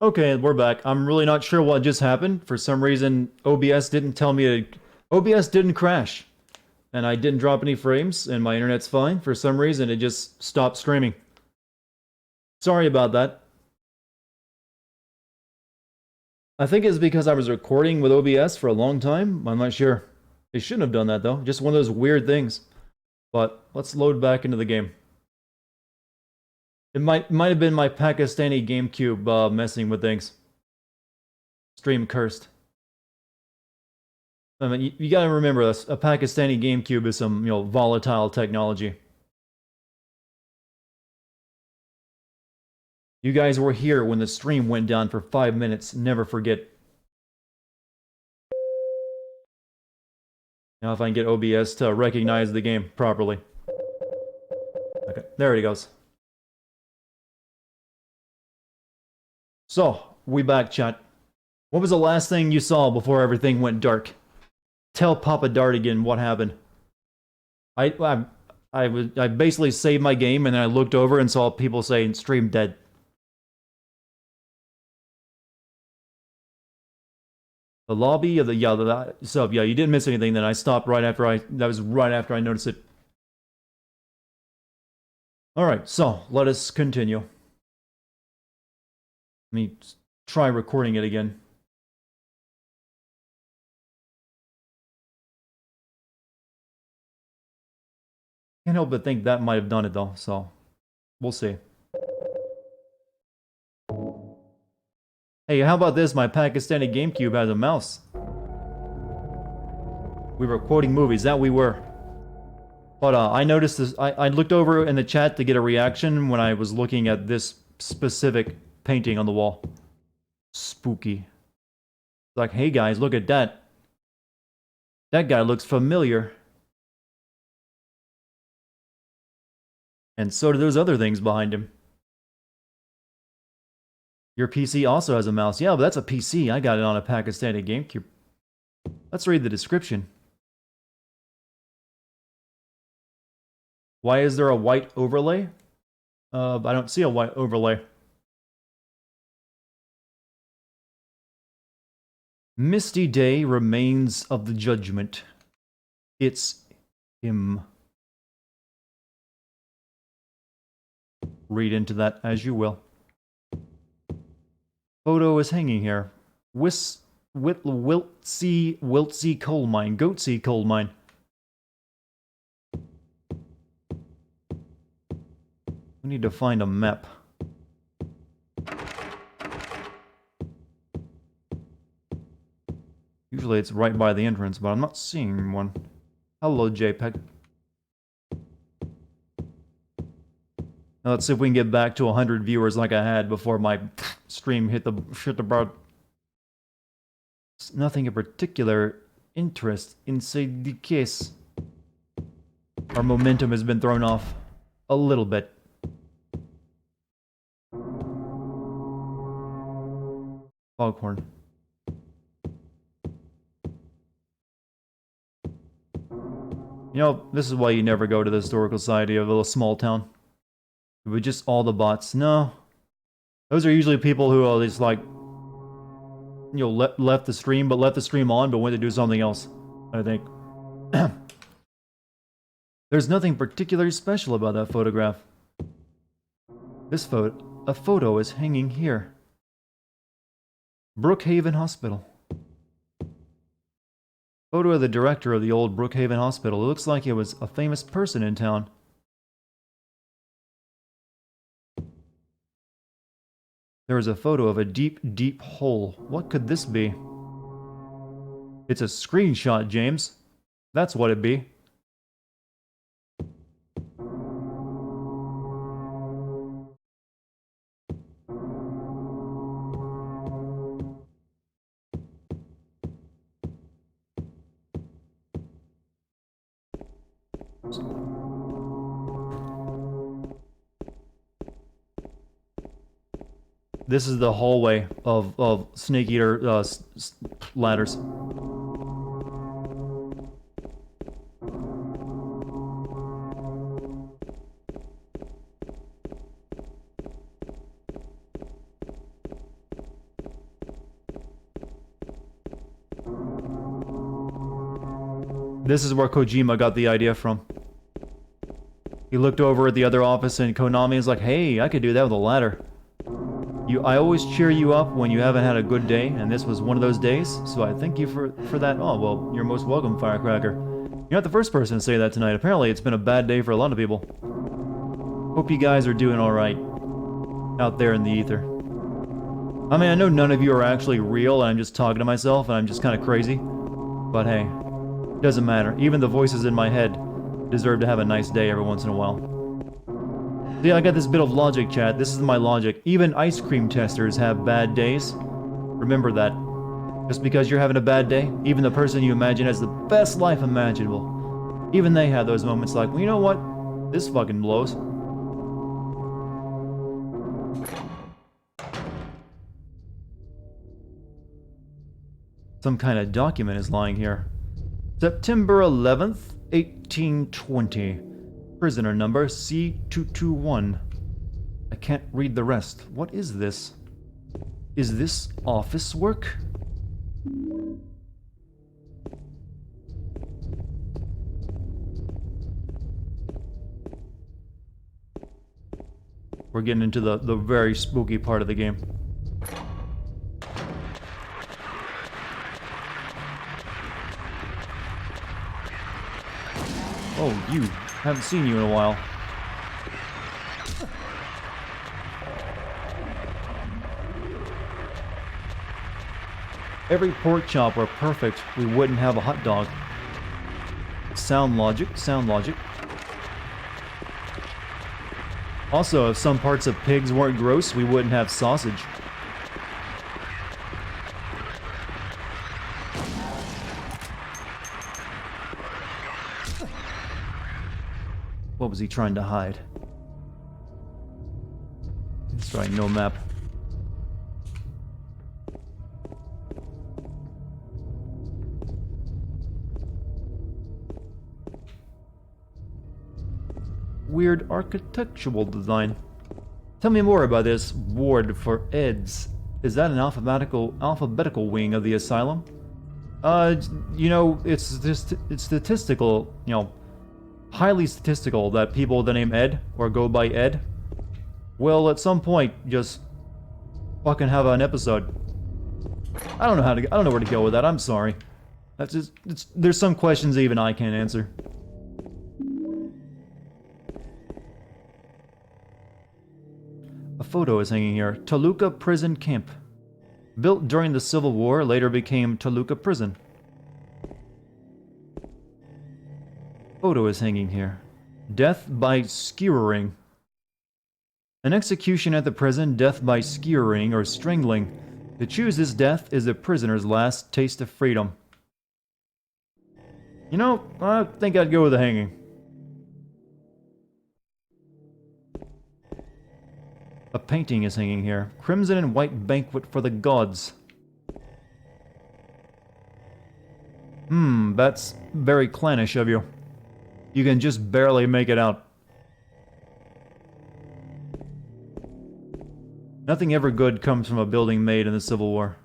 Okay, we're back. I'm really not sure what just happened. For some reason, OBS didn't tell me to... OBS didn't crash. And I didn't drop any frames, and my internet's fine. For some reason, it just stopped streaming. Sorry about that. I think it's because I was recording with OBS for a long time. I'm not sure. They shouldn't have done that, though. Just one of those weird things. But let's load back into the game. It might have been my Pakistani GameCube messing with things. Stream cursed. I mean, you gotta remember this. A Pakistani GameCube is some, volatile technology. You guys were here when the stream went down for 5 minutes. Never forget. Now if I can get OBS to recognize the game properly. Okay, there it goes. So, we back, chat. What was the last thing you saw before everything went dark? Tell Papa Dartigan what happened. I basically saved my game and then I looked over and saw people saying stream dead. The lobby of the you didn't miss anything. Then I stopped right after that was right after I noticed it. All right, so let us continue. Let me try recording it again. Can't help but think that might have done it though, so we'll see. Hey, how about this? My Pakistani GameCube has a mouse. We were quoting movies, that we were. But I noticed this, I looked over in the chat to get a reaction when I was looking at this specific painting on the wall. Spooky. Like, hey guys, look at that. That guy looks familiar. And so do those other things behind him. Your PC also has a mouse. Yeah, but that's a PC. I got it on a Pakistani GameCube. Let's read the description. Why is there a white overlay? I don't see a white overlay. Misty day remains of the judgment. It's him. Read into that as you will. Photo is hanging here. Wiltsea coal mine. Goatsea coal mine. We need to find a map. Usually it's right by the entrance, but I'm not seeing one. Hello, JPEG. Now let's see if we can get back to 100 viewers like I had before my stream hit the bar. Nothing of particular interest inside the case. Our momentum has been thrown off a little bit. Foghorn. You know, this is why you never go to the Historical Society of a little small town. With just all the bots. No. Those are usually people who are just like, left the stream, but left the stream on, but went to do something else, I think. There's nothing particularly special about that photograph. A photo is hanging here. Brookhaven Hospital. Photo of the director of the old Brookhaven Hospital. It looks like it was a famous person in town. There is a photo of a deep, deep hole. What could this be? It's a screenshot, James. That's what it be. This is the hallway of Snake Eater ladders. This is where Kojima got the idea from. He looked over at the other office and Konami is like, hey, I could do that with a ladder. I always cheer you up when you haven't had a good day, and this was one of those days, so I thank you for that. Oh, well, you're most welcome, Firecracker. You're not the first person to say that tonight. Apparently, it's been a bad day for a lot of people. Hope you guys are doing alright out there in the ether. I mean, I know none of you are actually real, and I'm just talking to myself, and I'm just kind of crazy. But hey, it doesn't matter. Even the voices in my head deserve to have a nice day every once in a while. See, I got this bit of logic, chat. This is my logic. Even ice cream testers have bad days. Remember that. Just because you're having a bad day, even the person you imagine has the best life imaginable, even they have those moments like, well, you know what? This fucking blows. Some kind of document is lying here. September 11th, 1820. Prisoner number C221. I can't read the rest. What is this? Is this office work? We're getting into the very spooky part of the game. Oh, you. Haven't seen you in a while. Every pork chop were perfect, we wouldn't have a hot dog. Sound logic, sound logic. Also, if some parts of pigs weren't gross, we wouldn't have sausage. What was he trying to hide? That's right, no map. Weird architectural design. Tell me more about this ward for EDS. Is that an alphabetical wing of the asylum? You know, it's statistical, you know, highly statistical that people with the name Ed or go by Ed will at some point just fucking have an episode. I don't know where to go with that. I'm sorry. That's just there's some questions even I can't answer. A photo is hanging here. Toluca Prison Camp. Built during the Civil War, later became Toluca Prison. Photo is hanging here. Death by skewering. An execution at the prison, death by skewering or strangling. To choose this death is the prisoner's last taste of freedom. You know, I think I'd go with the hanging. A painting is hanging here. Crimson and white banquet for the gods. That's very clannish of you. You can just barely make it out. Nothing ever good comes from a building made in the Civil War.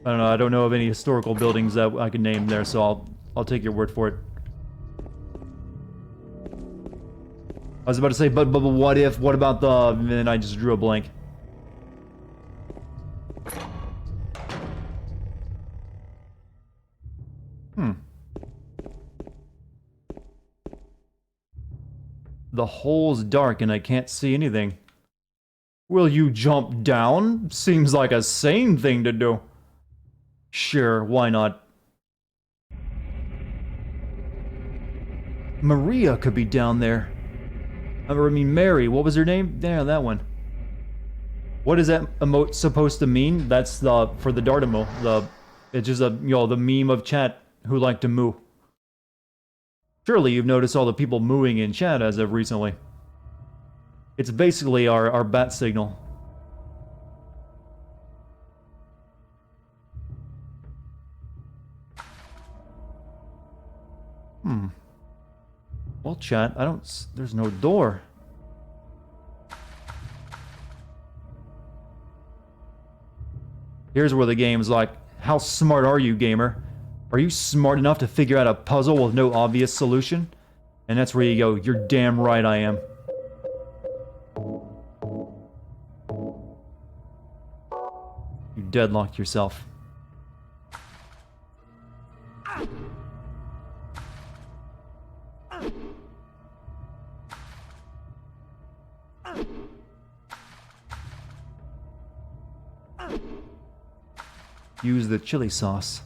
I don't know, I don't know of any historical buildings that I can name there, so I'll take your word for it. I was about to say, but what if, what about the, and then I just drew a blank. The hole's dark and I can't see anything. Will you jump down? Seems like a sane thing to do. Sure, why not? Maria could be down there. I mean, Mary, what was her name? Yeah, that one. What is that emote supposed to mean? That's for the Dartimo. It's just the meme of chat who like to moo. Surely you've noticed all the people mooing in chat as of recently. It's basically our bat signal. Well, chat, there's no door. Here's where the game's like, How smart are you, gamer? Are you smart enough to figure out a puzzle with no obvious solution? And that's where you go, you're damn right I am. You deadlocked yourself. Use the chili sauce.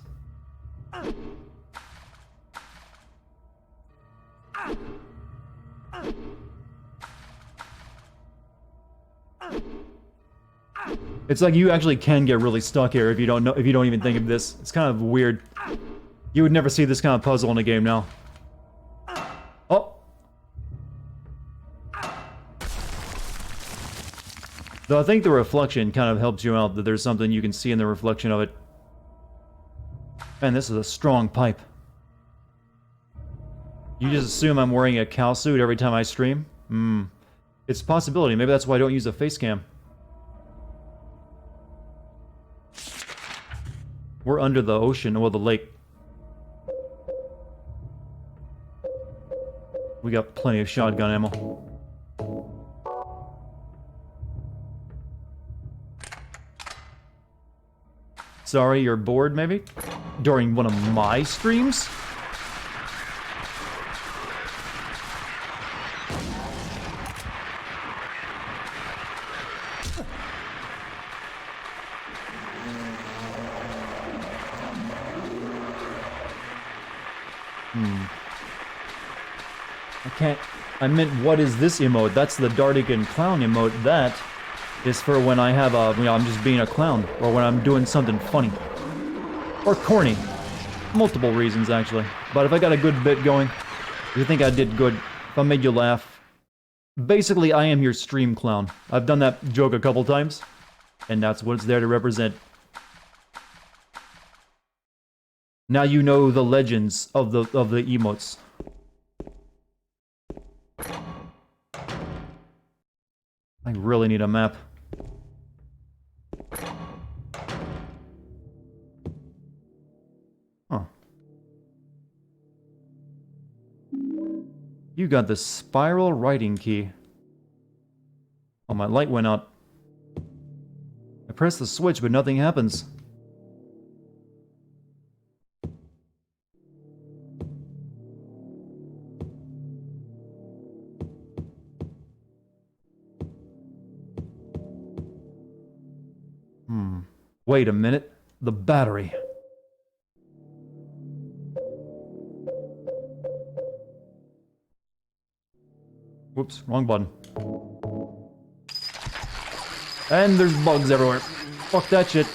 It's like you actually can get really stuck here if you don't know, if you don't even think of this. It's kind of weird. You would never see this kind of puzzle in a game now. Oh. Though I think the reflection kind of helps you out, that there's something you can see in the reflection of it. Man, this is a strong pipe. You just assume I'm wearing a cow suit every time I stream? It's a possibility. Maybe that's why I don't use a face cam. We're under the ocean, or the lake. We got plenty of shotgun ammo. Sorry, you're bored, maybe? During one of my streams? I meant, what is this emote? That's the Dartigan clown emote. That is for when I have a, I'm just being a clown, or when I'm doing something funny. Or corny. Multiple reasons, actually. But if I got a good bit going, if you think I did good, if I made you laugh, basically I am your stream clown. I've done that joke a couple times, and that's what it's there to represent. Now you know the legends of the emotes. I really need a map. Huh. You got the spiral writing key. Oh, my light went out. I press the switch, but nothing happens. Wait a minute. The battery. Whoops, wrong button. And there's bugs everywhere. Fuck that shit.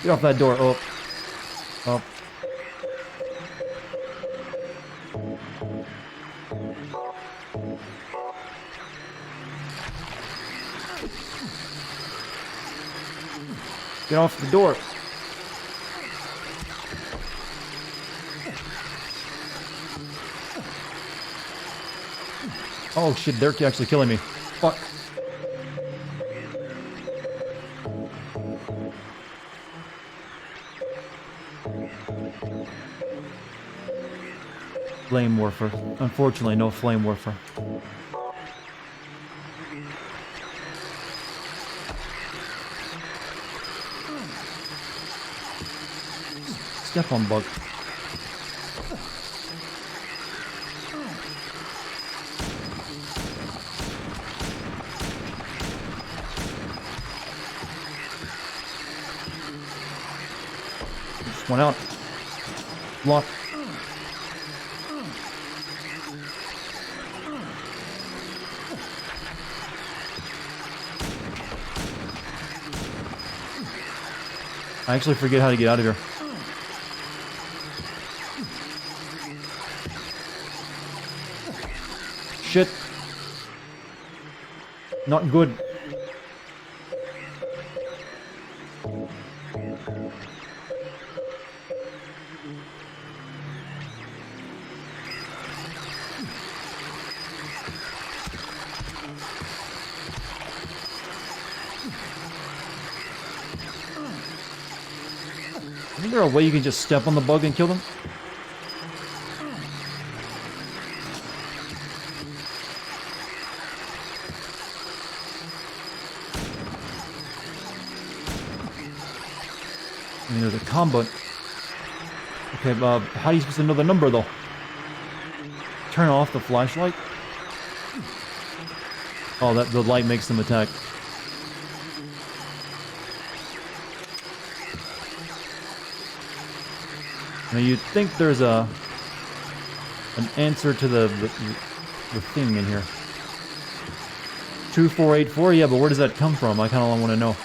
Get off that door. Oh. Oh. Get off the door. Oh shit, they're actually killing me. Fuck. Flame warfare. Unfortunately, no flame warfare. Step on bug. Just went out. Lock. I actually forget how to get out of here. Shit. Not good. Isn't there a way you can just step on the bug and kill them? I mean, there's a combo. Okay, how are you supposed to know the number, though? Turn off the flashlight? Oh, the light makes them attack. Now, you'd think there's an answer to the thing in here. 2484? Yeah, but where does that come from? I kind of want to know.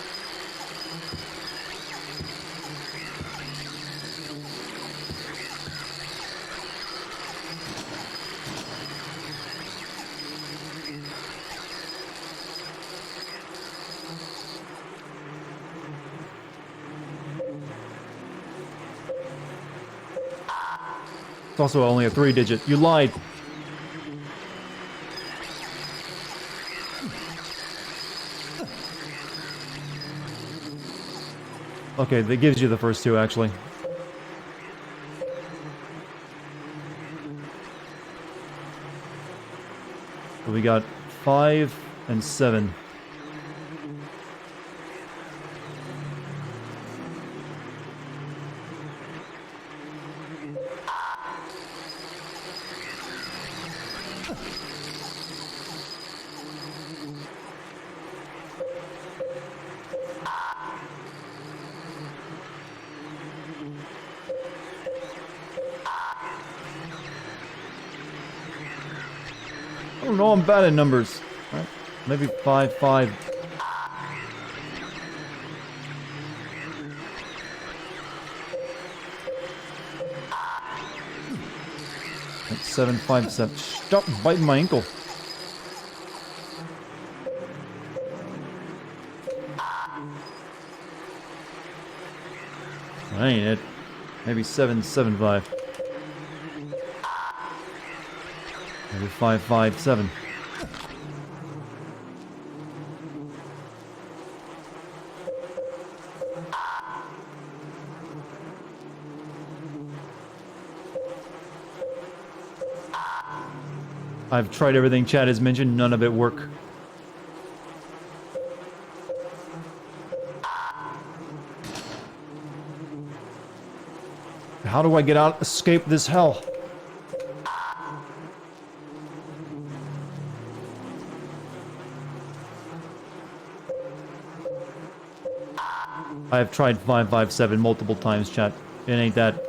It's also only a 3-digit. You lied. Okay, that gives you the first two, actually. So we got 5 and 7. I don't know, I'm bad at numbers. Right? Maybe 5, 5. That's 7, 5, 7. Stop biting my ankle. That ain't it. Maybe 7, 7, 5. Maybe 5, 5, 7. I've tried everything Chad has mentioned, none of it worked. How do I get out, escape this hell? I've tried 557 multiple times, chat. It ain't that.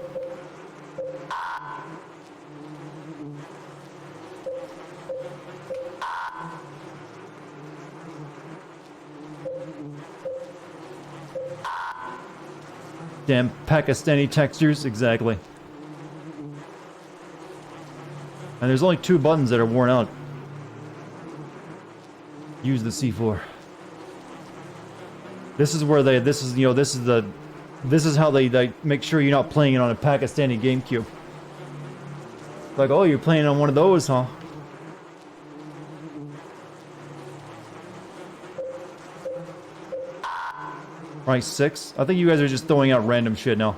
Damn Pakistani textures, exactly. And there's only 2 buttons that are worn out. Use the C4. This is where this is how they make sure you're not playing it on a Pakistani GameCube. Like, oh, you're playing on one of those, huh? Right, 6? I think you guys are just throwing out random shit now.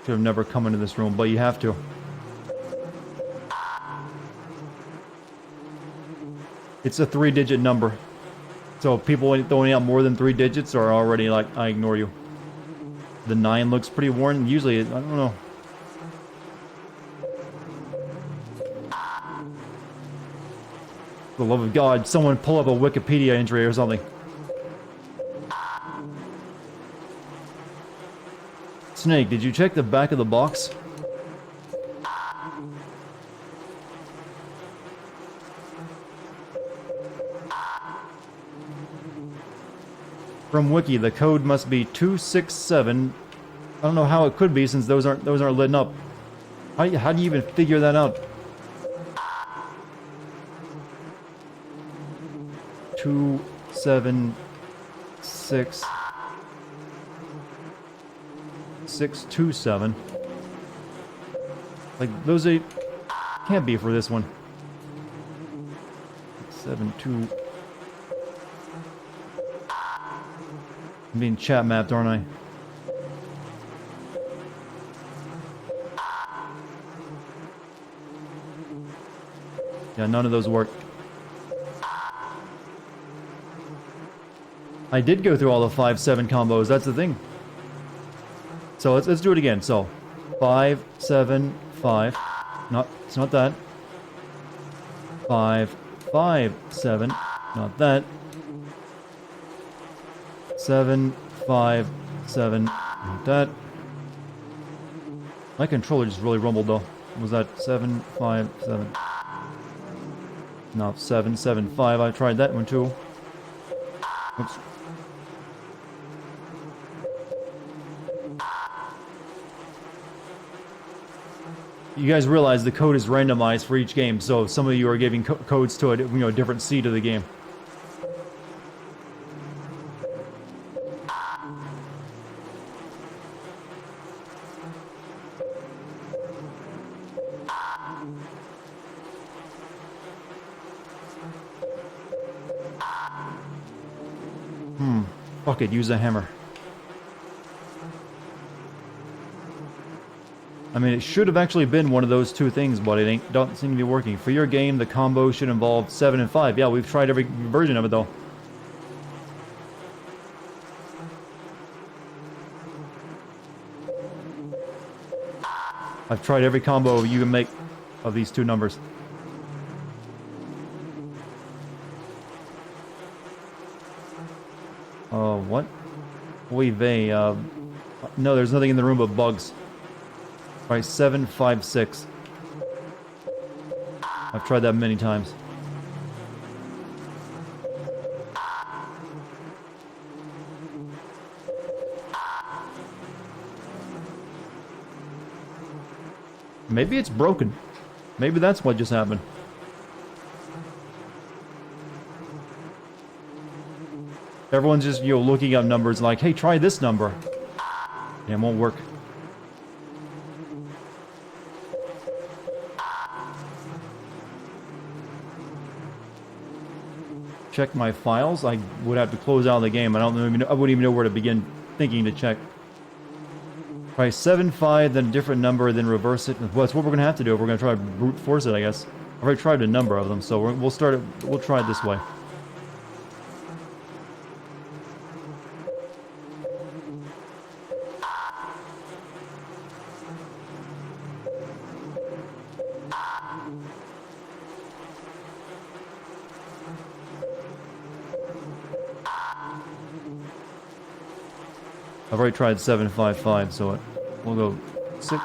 Should have never come into this room, but you have to. It's a 3-digit number. So people throwing out more than 3 digits are already like, I ignore you. The 9 looks pretty worn. Usually, I don't know. For the love of God, someone pull up a Wikipedia entry or something. Snake, did you check the back of the box? From Wiki, the code must be 267. I don't know how it could be since those aren't lit up. How do you even figure that out? 276 627. Like, those eight can't be for this one. 7, 2. I'm being chat mapped, aren't I? Yeah, none of those work. I did go through all the 5-7 combos, that's the thing. So let's do it again. So 5, 7, 5. It's not that. 5, 5, 7. Not that. 7, 5, 7. Not that. My controller just really rumbled though. Was that 7, 5, 7? No, 7, 7, 5. I tried that one too. Oops. You guys realize the code is randomized for each game, so some of you are giving codes to a different seed of the game. Fuck it, use a hammer. I mean, it should have actually been one of those two things, but it don't seem to be working. For your game, the combo should involve 7 and 5. Yeah, we've tried every version of it, though. I've tried every combo you can make of these two numbers. What? No, there's nothing in the room but bugs. Alright, 7, 5, 6. I've tried that many times. Maybe it's broken. Maybe that's what just happened. Everyone's just, looking up numbers like, hey, try this number. And it won't work. Check my files. I would have to close out of the game. I wouldn't even know where to begin thinking to check. Try 7, 5, then a different number, then reverse it. Well, that's what we're gonna have to do. We're gonna try to brute force it, I guess. I've already tried a number of them, so we'll start it. We'll try it this way. I've already tried 7, 5, 5, so we'll go 6.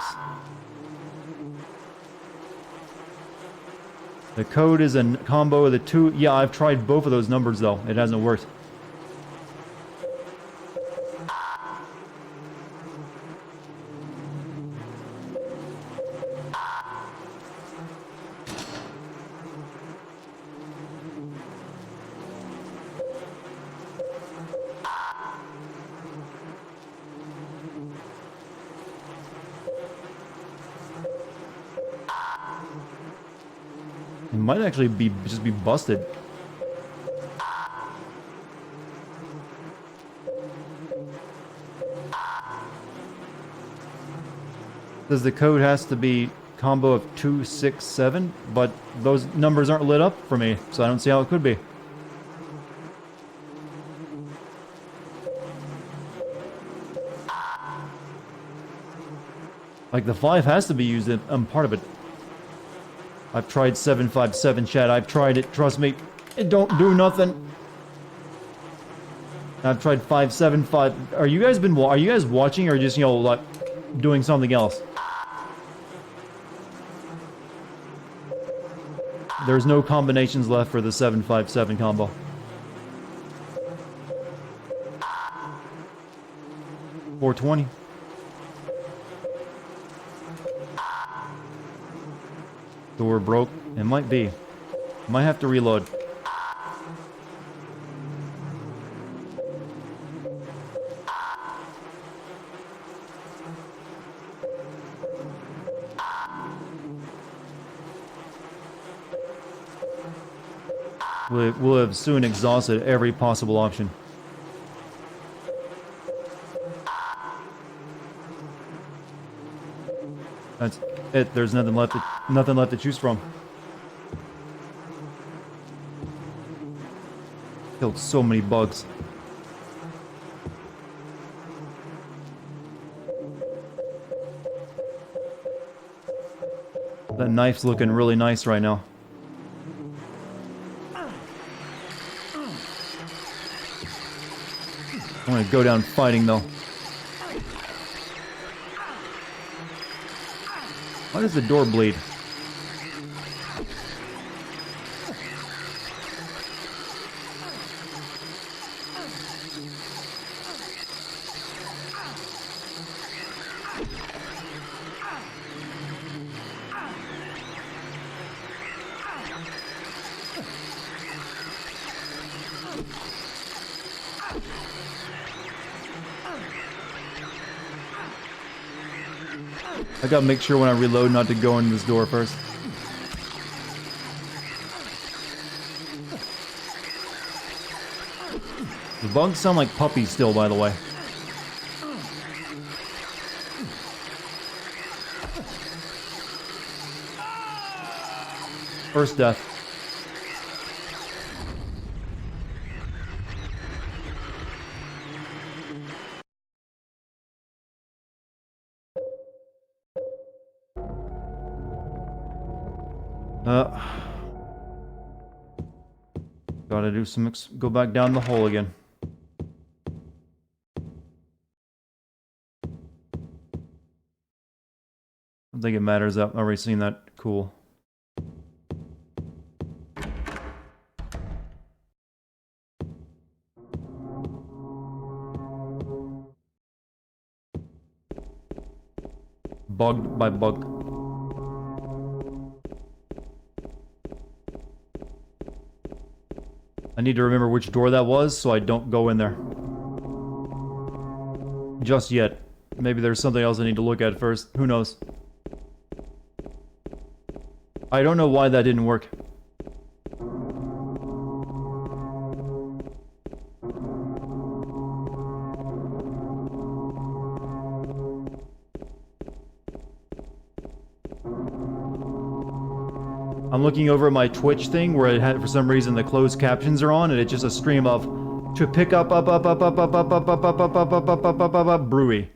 The code is a combo of the two. Yeah, I've tried both of those numbers though. It hasn't worked. It might actually just be busted. Says the code has to be combo of 2, 6, 7, but those numbers aren't lit up for me, so I don't see how it could be. Like the 5 has to be used in part of it. I've tried 7, 5, 7, chat. I've tried it. Trust me, it don't do nothing. I've tried 5, 7, 5. Are you guys watching or just like doing something else? There's no combinations left for the 7, 5, 7 combo. $4.20. Door broke. It might be. Might have to reload. We'll have soon exhausted every possible option. That's it. There's nothing left to choose from. Killed so many bugs. That knife's looking really nice right now. I'm gonna go down fighting though. Why does the door bleed? I gotta make sure when I reload not to go in this door first. The bugs sound like puppies still, by the way. First death. Gotta do some go back down the hole again. I don't think it matters. I've already seen that. Cool. Bugged by bug. I need to remember which door that was so I don't go in there. Just yet. Maybe there's something else I need to look at first. Who knows? I don't know why that didn't work. I'm looking over at my Twitch thing where it had, for some reason, the closed captions are on, and it's just a stream of to pick up brewy.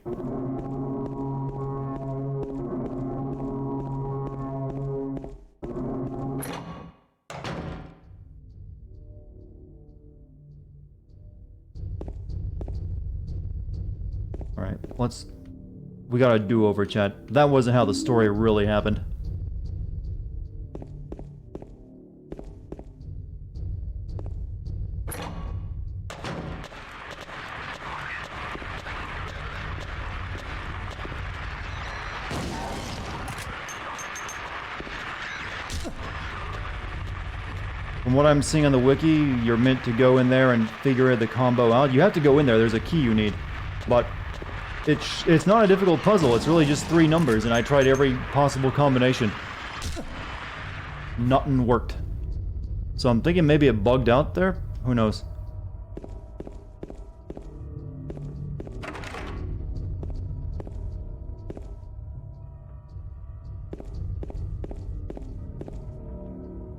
All right, we got a do-over, chat. That wasn't how the story really happened. From what I'm seeing on the wiki, you're meant to go in there and figure the combo out. You have to go in there, there's a key you need. But it's not a difficult puzzle, it's really just 3 numbers, and I tried every possible combination. Nothing worked. So I'm thinking maybe it bugged out there? Who knows?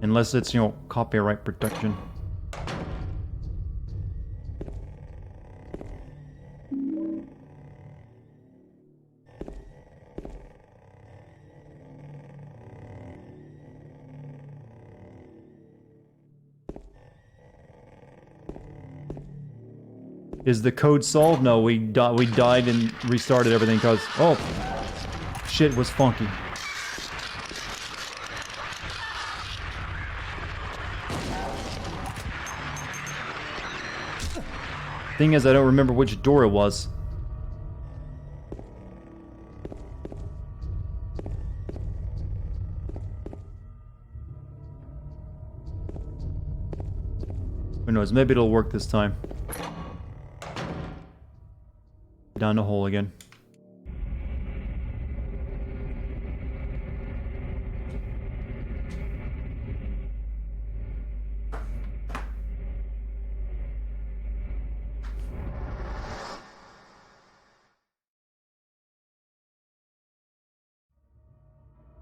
Unless it's, you know, copyright protection. Is the code solved? No, we died and restarted everything because, oh, shit was funky. Thing is, I don't remember which door it was. Who knows, maybe it'll work this time. Down the hole again.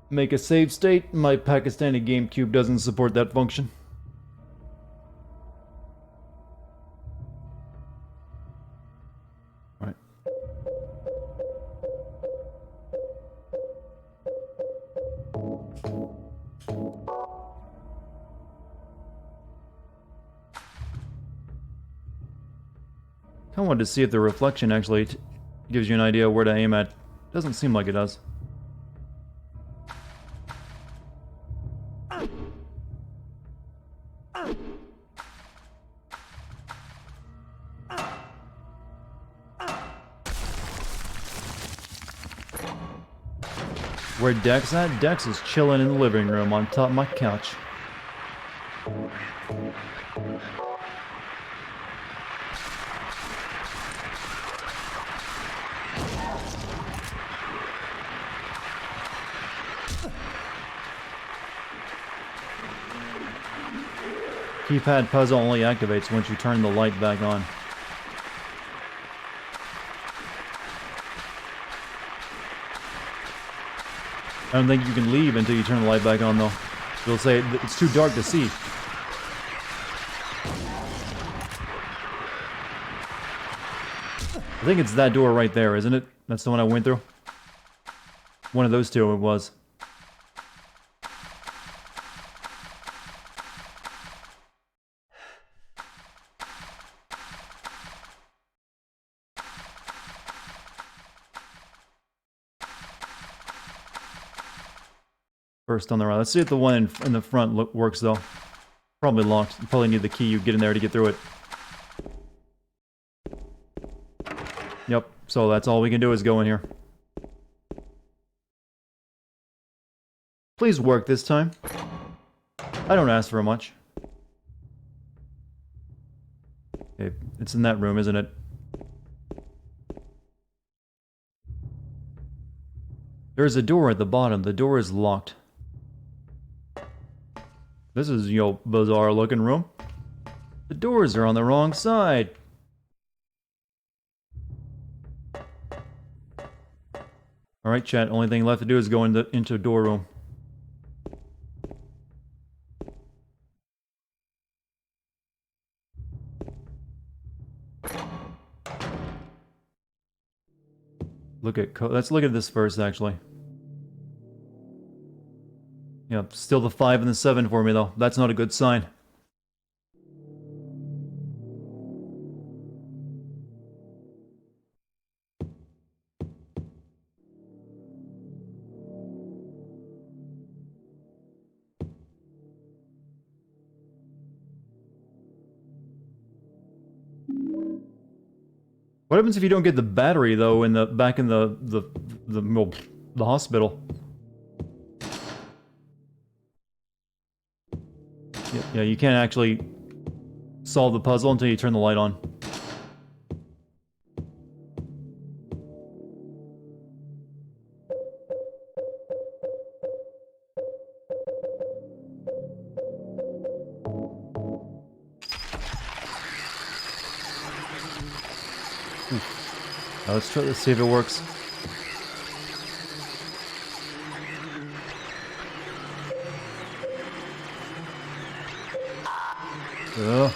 Make a save state. My Pakistani GameCube doesn't support that function. Alright. I wanted to see if the reflection actually gives you an idea where to aim at. Doesn't seem like it does. Where Dex at? Dex is chilling in the living room on top of my couch. Keypad puzzle only activates once you turn the light back on. I don't think you can leave until you turn the light back on, though. It'll say it's too dark to see. I think it's that door right there, isn't it? That's the one I went through? One of those two it was. First on the right. Let's see if the one in the front works, though. Probably locked. You probably need the key you get in there to get through it. Yep, so that's all we can do is go in here. Please work this time. I don't ask for much. Okay, it's in that room, isn't it? There's a door at the bottom. The door is locked. This is, you know, bizarre looking room. The doors are on the wrong side. Alright, chat. Only thing left to do is go into a door room. Let's look at this first, actually. Yep, still the 5 and the 7 for me, though. That's not a good sign. What happens if you don't get the battery, though, back in the hospital? Yeah, you can't actually solve the puzzle until you turn the light on. Now let's see if it works. Ugh.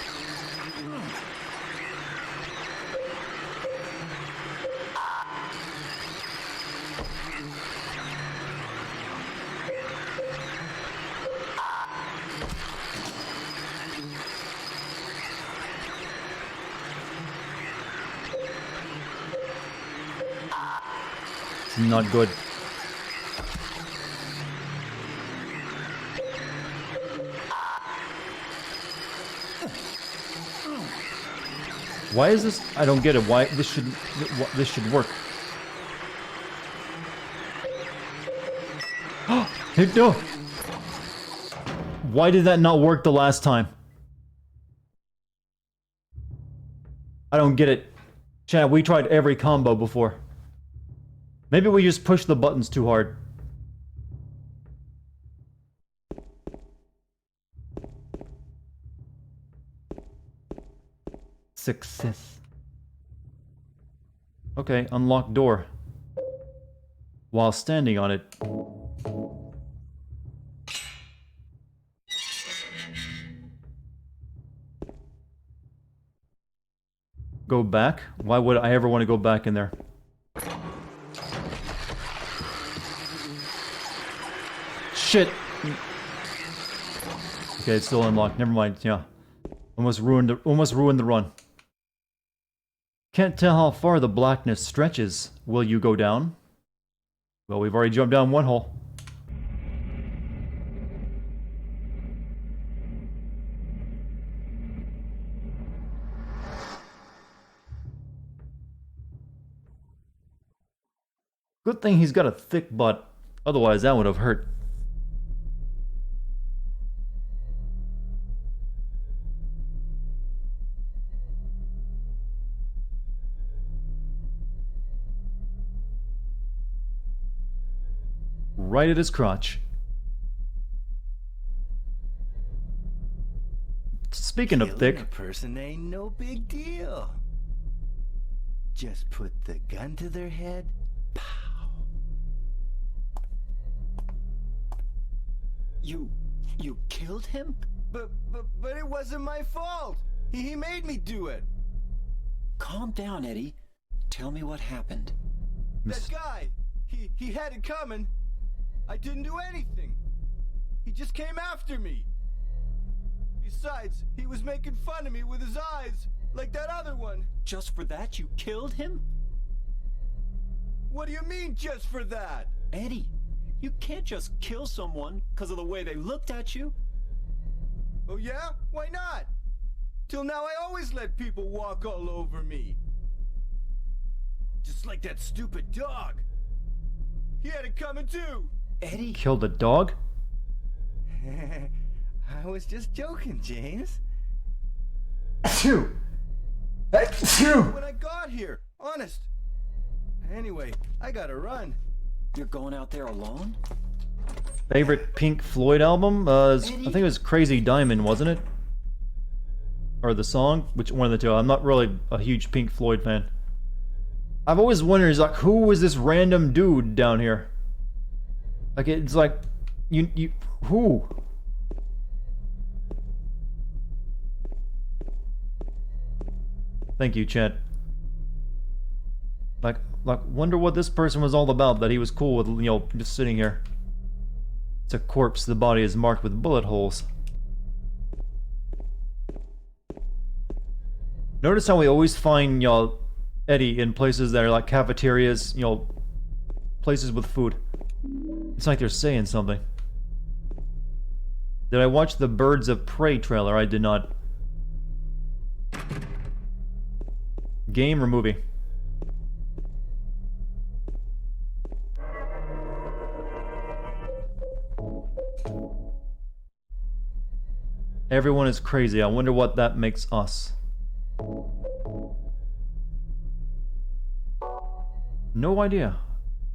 It's not good. Why is this? I don't get it. Why this should work? No. Why did that not work the last time? I don't get it. Chad, we tried every combo before. Maybe we just pushed the buttons too hard. Success. Okay, unlock door. While standing on it. Go back? Why would I ever want to go back in there? Shit! Okay, it's still unlocked. Never mind. Yeah, almost ruined the run. Can't tell how far the blackness stretches. Will you go down? Well, we've already jumped down one hole. Good thing he's got a thick butt. Otherwise, that would have hurt. Right at his crotch. Speaking of thick, Killing a person ain't no big deal. Just put the gun to their head. Pow. You killed him? But it wasn't my fault. He made me do it. Calm down, Eddie. Tell me what happened. That guy, he had it coming. I didn't do anything. He just came after me. Besides, he was making fun of me with his eyes, like that other one. Just for that, you killed him? What do you mean, just for that? Eddie, you can't just kill someone because of the way they looked at you. Oh yeah? Why not? Till now I always let people walk all over me. Just like that stupid dog. He had it coming too. Eddie? Killed a dog? I was just joking, James. Achoo! Achoo! When I got here, honest. Anyway, I gotta run. You're going out there alone? Favorite Pink Floyd album? I think it was Crazy Diamond, wasn't it? Or the song? Which one of the two? I'm not really a huge Pink Floyd fan. I've always wondered, like, who was this random dude down here? Like, it's like, who? Thank you, chat. Like, wonder what this person was all about, that he was cool with, you know, just sitting here. It's a corpse, the body is marked with bullet holes. Notice how we always find, you know, Eddie in places that are like cafeterias, you know, places with food. It's like they're saying something. Did I watch the Birds of Prey trailer? I did not. Game or movie? Everyone is crazy. I wonder what that makes us. No idea.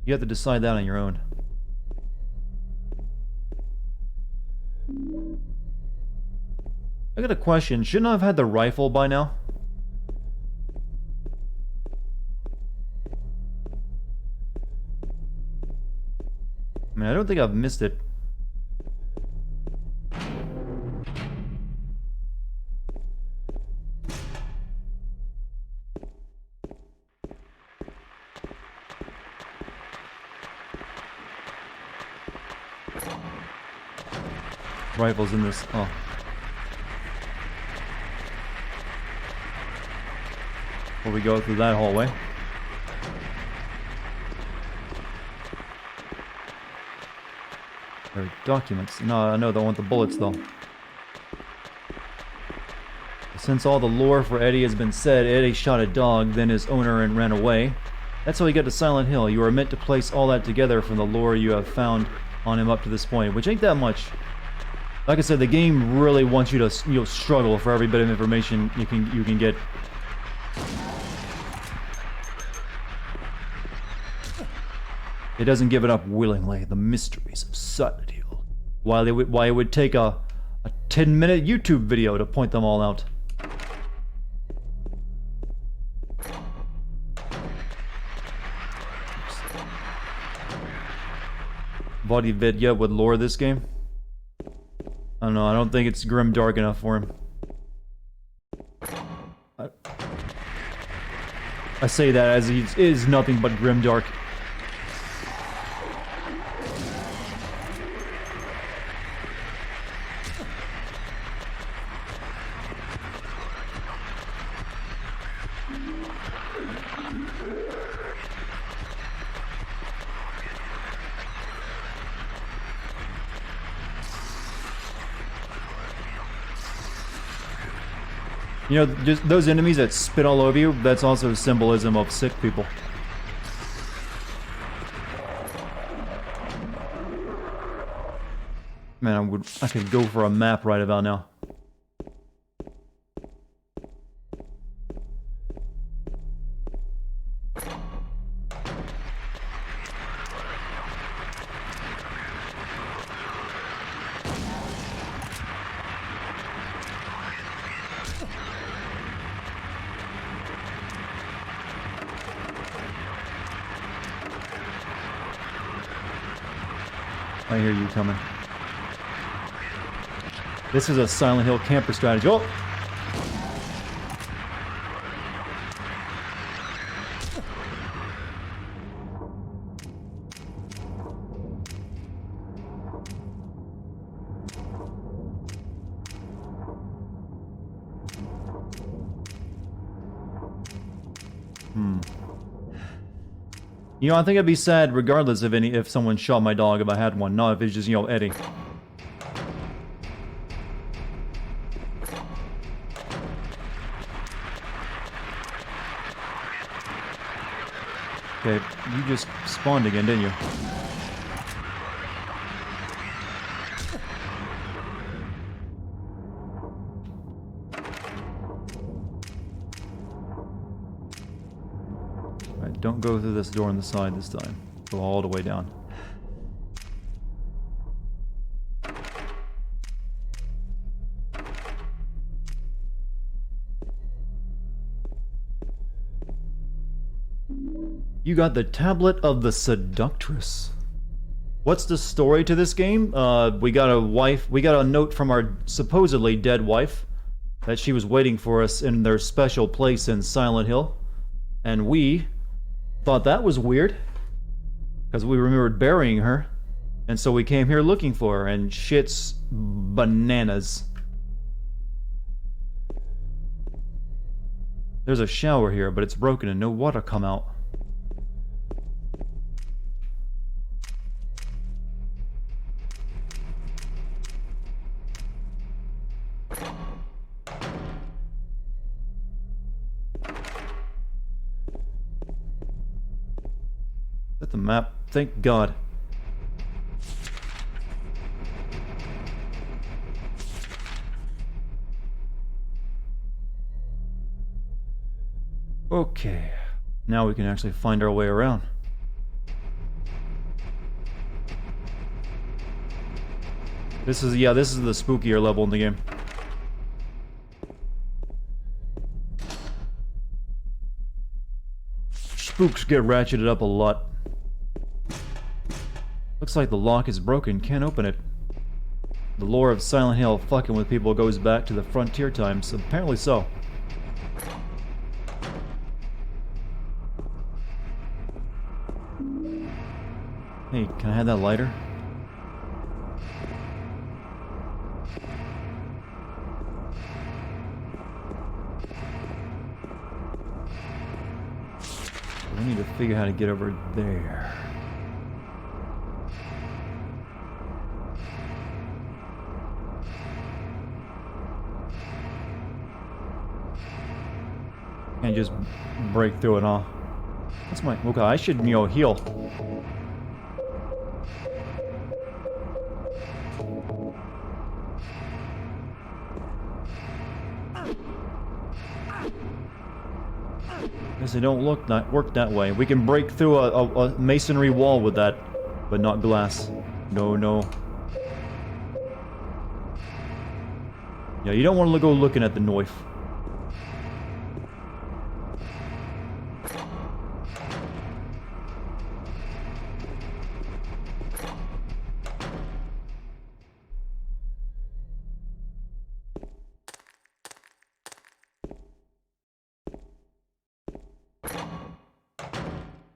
You have to decide that on your own. I got a question. Shouldn't I have had the rifle by now? I mean, I don't think I've missed it. Rifles in this. Oh. Before we go through that hallway. There are documents. No, I don't want the bullets though. Since all the lore for Eddie has been said, Eddie shot a dog, then his owner and ran away. That's how he got to Silent Hill. You are meant to place all that together from the lore you have found on him up to this point, which ain't that much. Like I said, the game really wants you to struggle for every bit of information you can get. It doesn't give it up willingly. The mysteries of Silent Hill. Why it would take a 10-minute YouTube video to point them all out. Body Vidya would lore this game. I don't know, I don't think it's grim dark enough for him. I say that as he is nothing but grimdark. You know, just those enemies that spit all over you, that's also symbolism of sick people. Man, I could go for a map right about now. I hear you coming. This is a Silent Hill camper strategy. Oh! You know, I think I'd be sad regardless of if someone shot my dog if I had one, not if it's just, you know, Eddie. Okay, you just spawned again, didn't you? Alright, don't go through this door on the side this time. Go all the way down. You got the Tablet of the Seductress. What's the story to this game? We got a note from our supposedly dead wife that she was waiting for us in their special place in Silent Hill. And we thought that was weird, because we remembered burying her. And so we came here looking for her, and shit's bananas. There's a shower here, but it's broken and no water come out. At the map, thank God. Okay, now we can actually find our way around. This is the spookier level in the game. Spooks get ratcheted up a lot. Looks like the lock is broken, can't open it. The lore of Silent Hill fucking with people goes back to the frontier times, apparently so. Hey, can I have that lighter? I need to figure out how to get over there. Can't just break through it, huh? That's my... Okay, I should, you know, heal. Guess they don't work that way. We can break through a masonry wall with that, but not glass. No, no. Yeah, you don't want to go looking at the knife.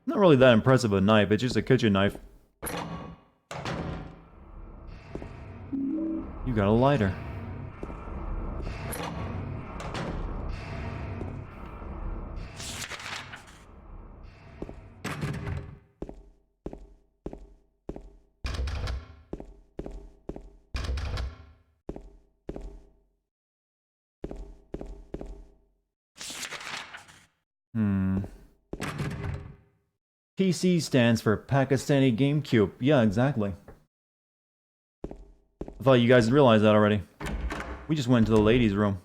Not really that impressive a knife, it's just a kitchen knife. You got a lighter. PC stands for Pakistani GameCube. Yeah, exactly. I thought you guys realized that already. We just went into the ladies' room.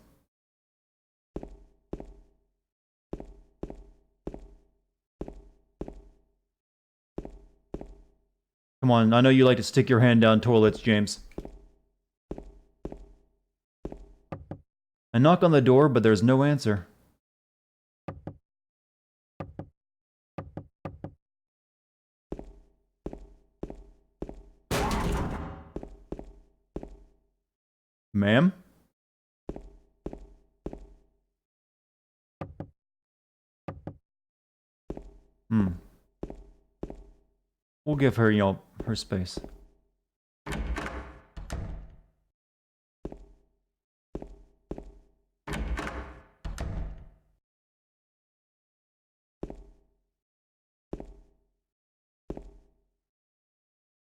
Come on, I know you like to stick your hand down toilets, James. I knock on the door, but there's no answer. Ma'am? We'll give her, her space.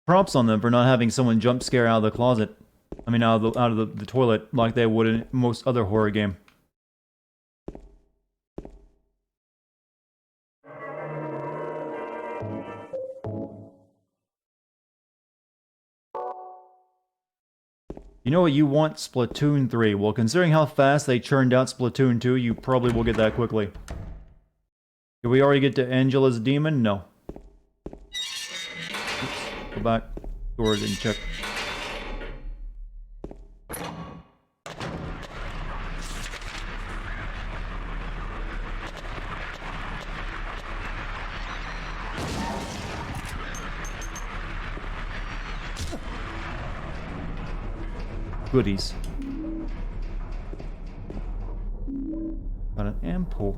Props on them for not having someone jump scare out of the closet. I mean, out of the toilet like they would in most other horror game. You know what you want? Splatoon 3. Well, considering how fast they churned out Splatoon 2, you probably will get that quickly. Did we already get to Angela's demon? No. Oops. Go back. Door didn't check. Goodies. Got an ampoule.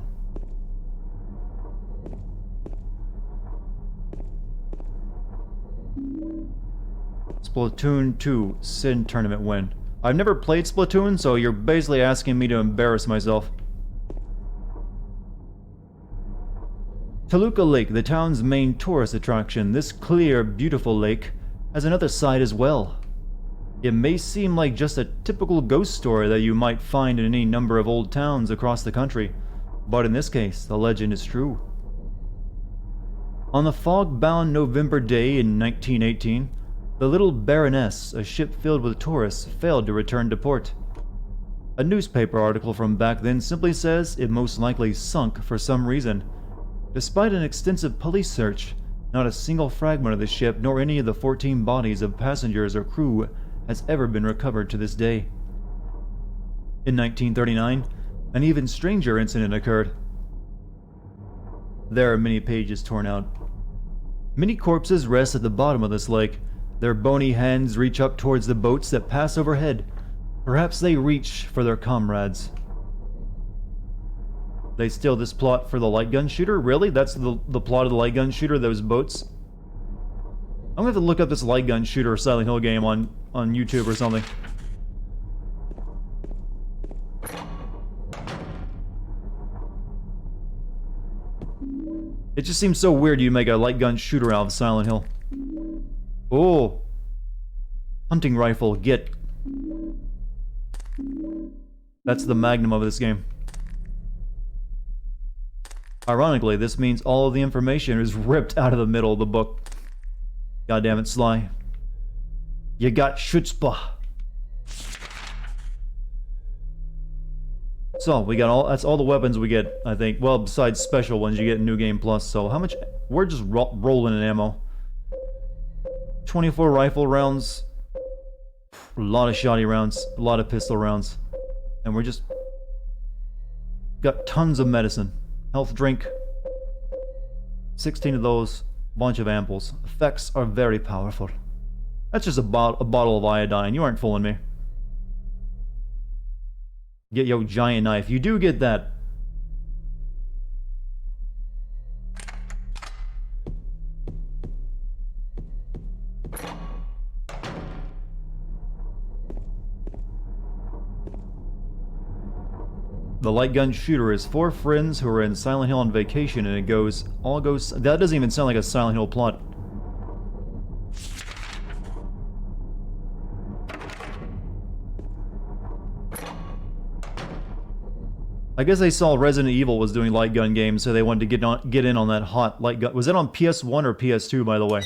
Splatoon 2 Sin Tournament win. I've never played Splatoon, so you're basically asking me to embarrass myself. Toluca Lake, the town's main tourist attraction. This clear, beautiful lake has another side as well. It may seem like just a typical ghost story that you might find in any number of old towns across the country, but in this case, the legend is true. On the fog-bound November day in 1918, the Little Baroness, a ship filled with tourists, failed to return to port. A newspaper article from back then simply says it most likely sunk for some reason. Despite an extensive police search, not a single fragment of the ship nor any of the 14 bodies of passengers or crew has ever been recovered to this day. In 1939, an even stranger incident occurred. There are many pages torn out. Many corpses rest at the bottom of this lake. Their bony hands reach up towards the boats that pass overhead. Perhaps they reach for their comrades. They steal this plot for the light gun shooter? Really? That's the plot of the light gun shooter, those boats? I'm gonna have to look up this light gun shooter Silent Hill game on YouTube or something. It just seems so weird you make a light gun shooter out of Silent Hill. Oh. Hunting rifle, get. That's the magnum of this game. Ironically, this means all of the information is ripped out of the middle of the book. God damn it, Sly. You got chutzpah. So, we got that's all the weapons we get, I think. Well, besides special ones you get in New Game Plus. So, how much? We're just rolling in ammo. 24 rifle rounds. A lot of shotty rounds. A lot of pistol rounds. And we're just... got tons of medicine. Health drink. 16 of those. Bunch of ampoules. Effects are very powerful. That's just a bottle of iodine. You aren't fooling me. Get yo giant knife. You do get that. The light gun shooter is 4 friends who are in Silent Hill on vacation, and it all goes. That doesn't even sound like a Silent Hill plot. I guess they saw Resident Evil was doing light gun games, so they wanted to get in on that hot light gun. Was that on PS1 or PS2, by the way?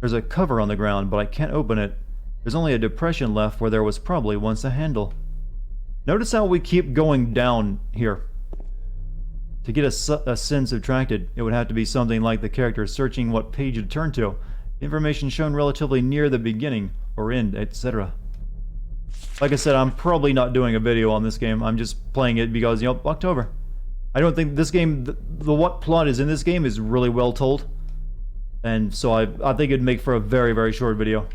There's a cover on the ground, but I can't open it. There's only a depression left where there was probably once a handle. Notice how we keep going down here. To get a sin subtracted, it would have to be something like the character searching what page to turn to, information shown relatively near the beginning or end, etc. Like I said, I'm probably not doing a video on this game. I'm just playing it because, you know, October. I don't think this game, the what plot is in this game is really well told. And so I think it'd make for a very, very short video.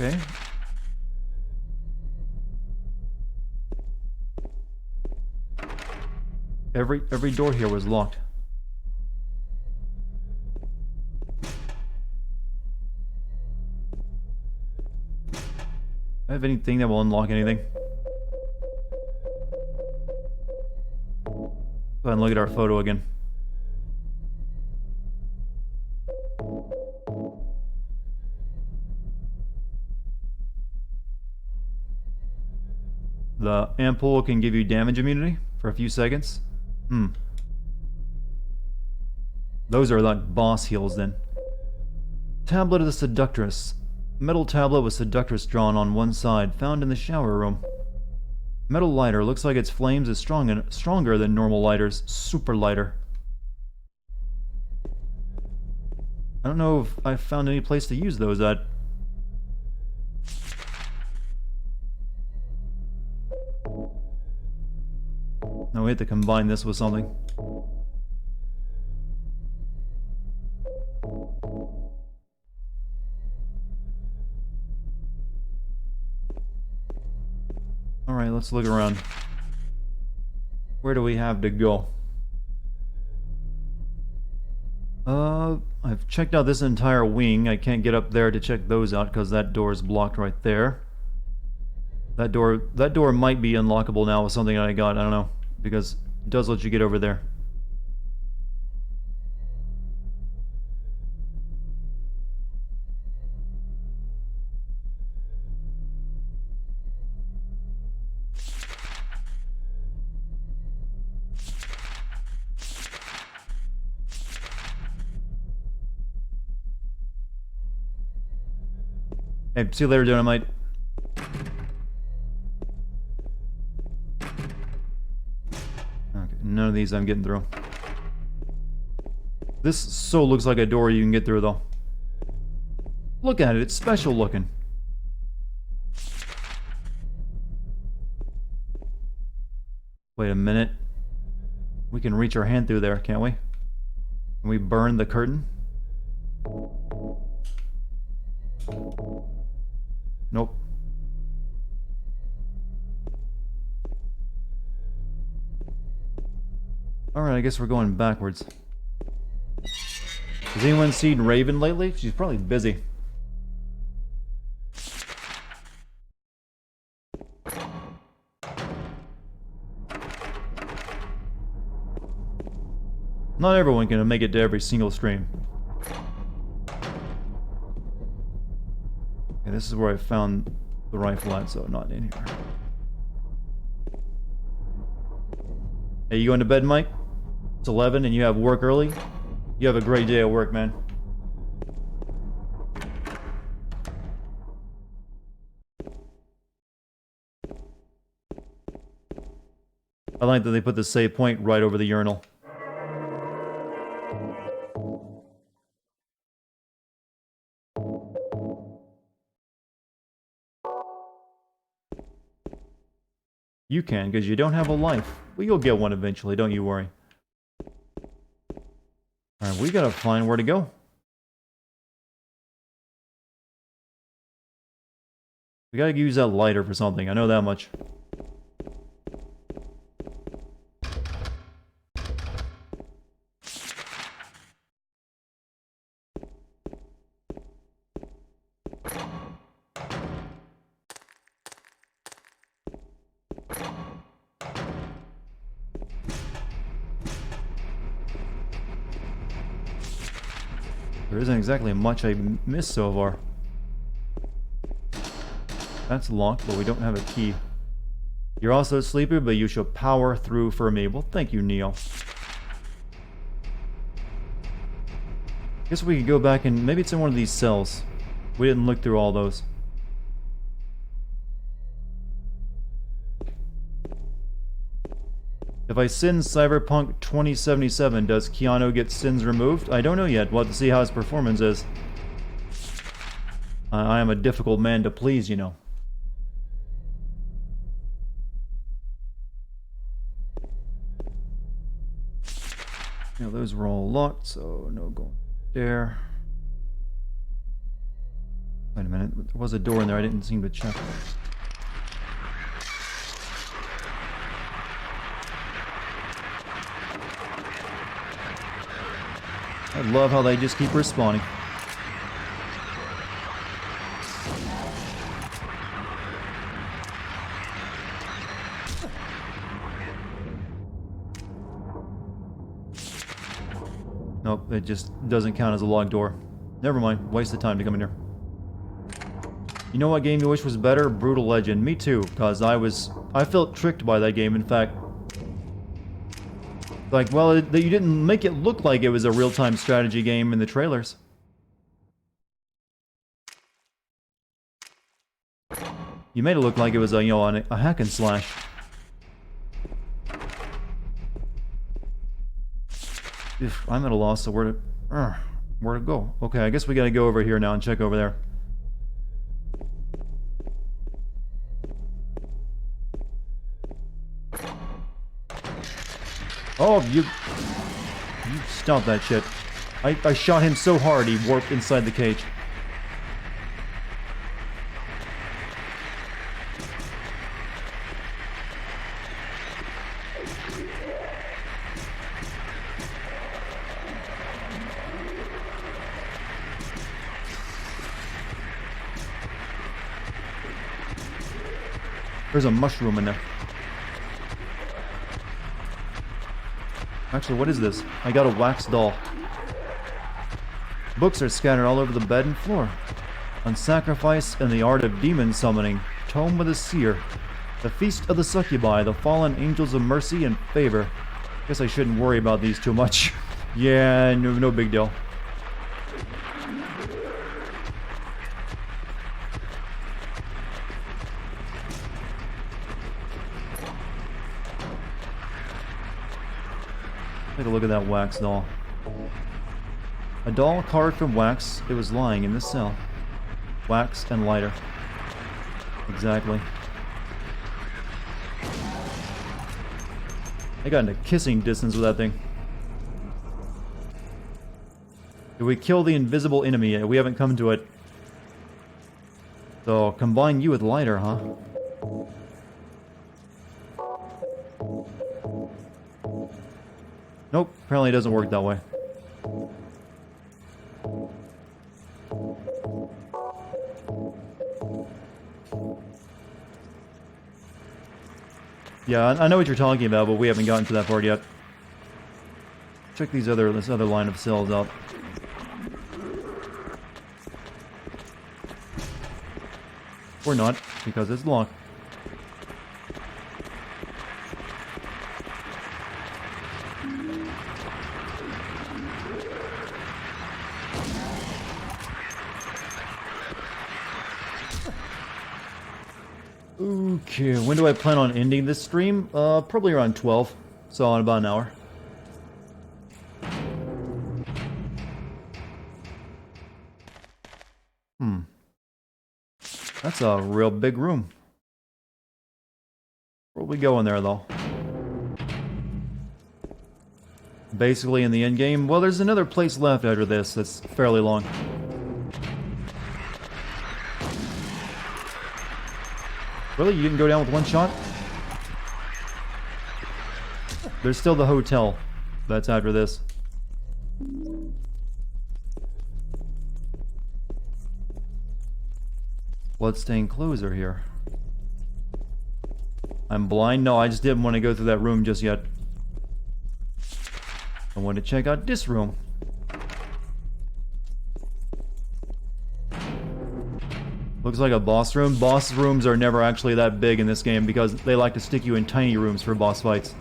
Okay. Every door here was locked. I have anything that will unlock anything? Go ahead and look at our photo again. The ampoule can give you damage immunity for a few seconds. Those are like boss heals then. Tablet of the Seductress. Metal tablet with Seductress drawn on one side, found in the shower room. Metal lighter. Looks like its flames is stronger than normal lighters. Super lighter. I don't know if I found any place to use those at. No, we have to combine this with something. Alright, let's look around. Where do we have to go? I've checked out this entire wing. I can't get up there to check those out because that door is blocked right there. That door might be unlockable now with something I got. I don't know, because it does let you get over there. Hey, see you later, Dynamite. Okay, none of these I'm getting through. This so looks like a door you can get through, though. Look at it, it's special looking. Wait a minute. We can reach our hand through there, can't we? Can we burn the curtain? Nope. Alright, I guess we're going backwards. Has anyone seen Raven lately? She's probably busy. Not everyone can make it to every single stream. Okay, this is where I found the rifle at, so not in here. Hey, you going to bed, Mike? It's 11 and you have work early? You have a great day at work, man. I like that they put the save point right over the urinal. You can, because you don't have a life. Well, you'll get one eventually, don't you worry. Alright, we gotta find where to go. We gotta use that lighter for something, I know that much. There isn't exactly much I missed so far. That's locked, but we don't have a key. You're also sleepy, but you shall power through for me. Well, thank you, Neil. Guess we could go back and maybe it's in one of these cells. We didn't look through all those. If I sin Cyberpunk 2077, does Keanu get sins removed? I don't know yet. We'll have to see how his performance is. I am a difficult man to please, you know. Now those were all locked, so no going there. Wait a minute, there was a door in there I didn't seem to check. I love how they just keep respawning. Nope, it just doesn't count as a locked door. Never mind, waste of time to come in here. You know what game you wish was better? Brutal Legend. Me too, because I felt tricked by that game, in fact. Like, well, you didn't make it look like it was a real-time strategy game in the trailers. You made it look like it was a hack and slash. I'm at a loss of where to go. Okay, I guess we gotta go over here now and check over there. Oh, you stop that shit. I shot him so hard he warped inside the cage. There's a mushroom in there. Actually, what is this? I got a wax doll. Books are scattered all over the bed and floor. On sacrifice and the art of demon summoning. Tome of the seer. The feast of the succubi. The fallen angels of mercy and favor. Guess I shouldn't worry about these too much. Yeah, no big deal. Take a look at that wax doll. A doll carved from wax. It was lying in this cell. Wax and lighter. Exactly. I got into kissing distance with that thing. Did we kill the invisible enemy yet? We haven't come to it. So, combine you with lighter, huh? Nope, apparently it doesn't work that way. Yeah, I know what you're talking about, but we haven't gotten to that part yet. Check this other line of cells out. Or not, because it's locked. Okay, when do I plan on ending this stream? Probably around 12, so in about an hour. That's a real big room. Where are we going there, though? Basically in the end game. Well, there's another place left after this that's fairly long. Really? You didn't go down with one shot? There's still the hotel that's after this. Bloodstained clothes are here. I'm blind? No, I just didn't want to go through that room just yet. I want to check out this room. Looks like a boss room. Boss rooms are never actually that big in this game because they like to stick you in tiny rooms for boss fights.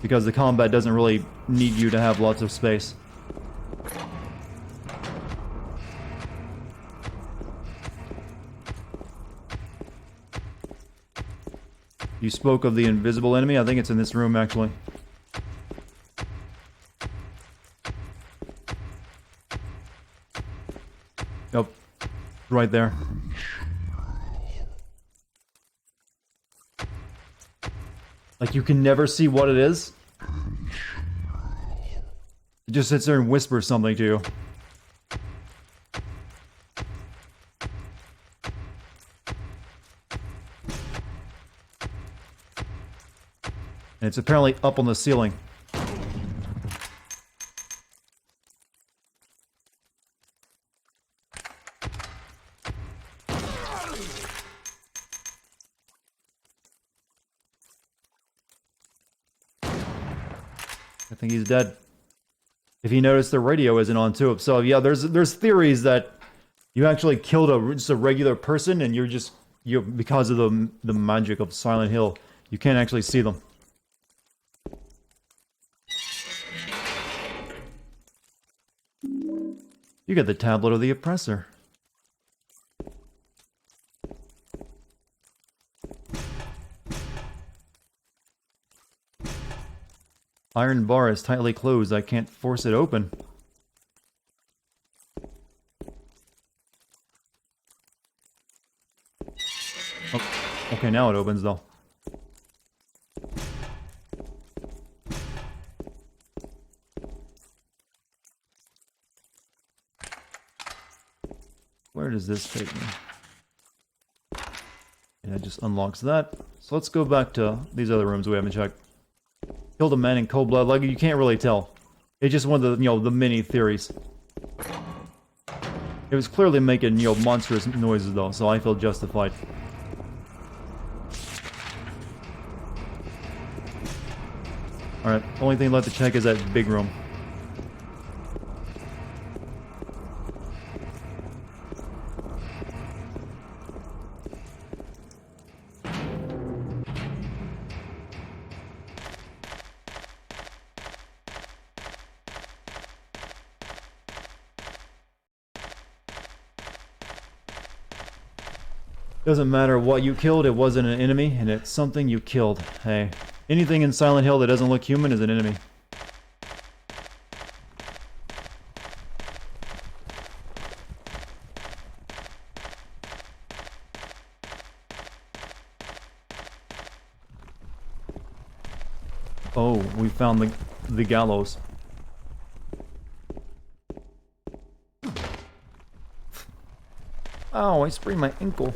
Because the combat doesn't really need you to have lots of space. You spoke of the invisible enemy? I think it's in this room, actually. Yep. Right there. Like, you can never see what it is. It just sits there and whispers something to you. And it's apparently up on the ceiling. I think he's dead. If you notice, the radio isn't on too. So yeah, there's theories that you actually killed just a regular person, and you're because of the magic of Silent Hill, you can't actually see them. You get the tablet of the oppressor. Iron bar is tightly closed. I can't force it open. Oh, okay, now it opens though. Where does this take me? Yeah, it just unlocks that. So let's go back to these other rooms we haven't checked. Killed a man in cold blood. Like, you can't really tell. It's just one of the, the many theories. It was clearly making, monstrous noises though, so I feel justified. Alright, only thing left to check is that big room. Doesn't matter what you killed, it wasn't an enemy, and it's something you killed. Hey, anything in Silent Hill that doesn't look human is an enemy. Oh, we found the gallows. Oh, I sprained my ankle.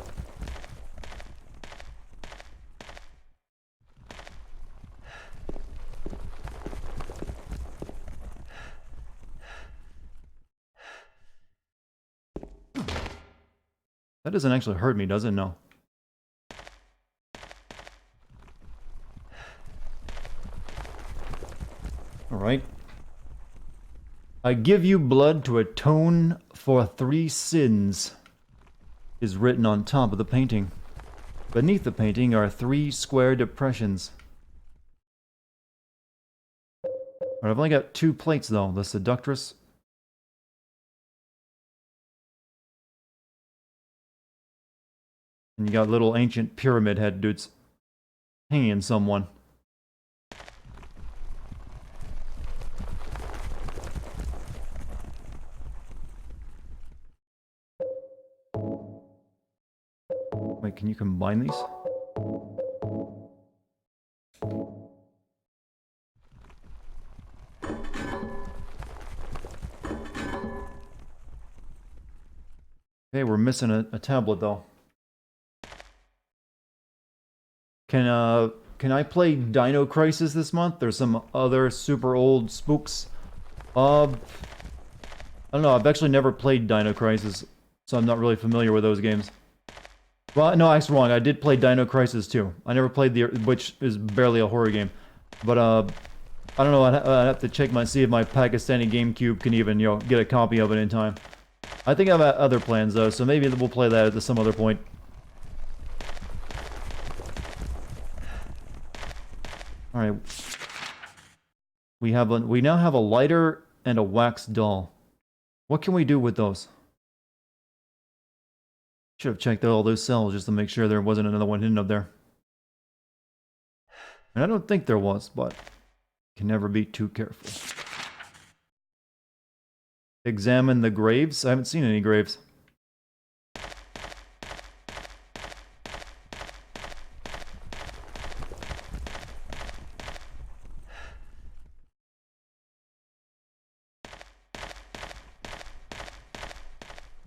That doesn't actually hurt me, does it? No. Alright. I give you blood to atone for 3 sins, is written on top of the painting. Beneath the painting are 3 square depressions. Alright, I've only got 2 plates though. The seductress. And you got little ancient pyramid head dudes hanging someone. Wait, can you combine these? Okay, we're missing a tablet though. Can I play Dino Crisis this month? There's some other super old spooks. I don't know. I've actually never played Dino Crisis, so I'm not really familiar with those games. Well, no, that's wrong. I did play Dino Crisis 2. I never played which is barely a horror game. But I don't know. I'd have to check see if my Pakistani GameCube can even get a copy of it in time. I think I've other plans though, so maybe we'll play that at some other point. All right. We now have a lighter and a wax doll. What can we do with those? Should have checked all those cells just to make sure there wasn't another one hidden up there. And I don't think there was, but can never be too careful. Examine the graves. I haven't seen any graves.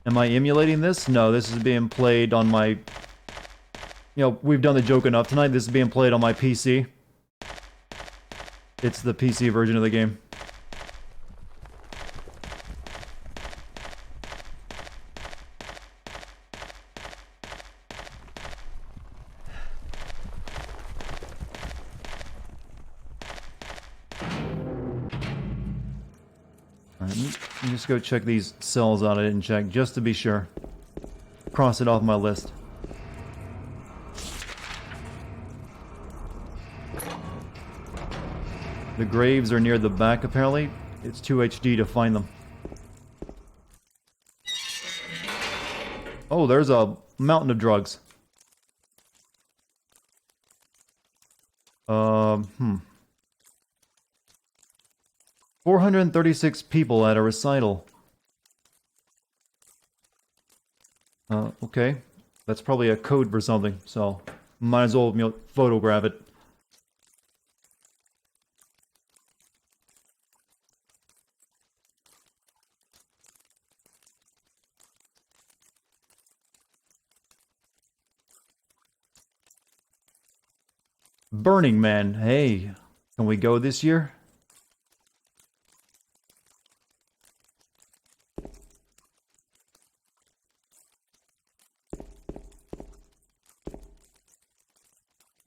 Am I emulating this? No, this is being played on my... we've done the joke enough tonight. This is being played on my PC. It's the PC version of the game. Alright, let me just go check these cells out I didn't check, just to be sure. Cross it off my list. The graves are near the back, apparently. It's too HD to find them. Oh, there's a mountain of drugs. 436 people at a recital. Okay. That's probably a code for something, so might as well, photograph it. Burning Man. Hey, can we go this year?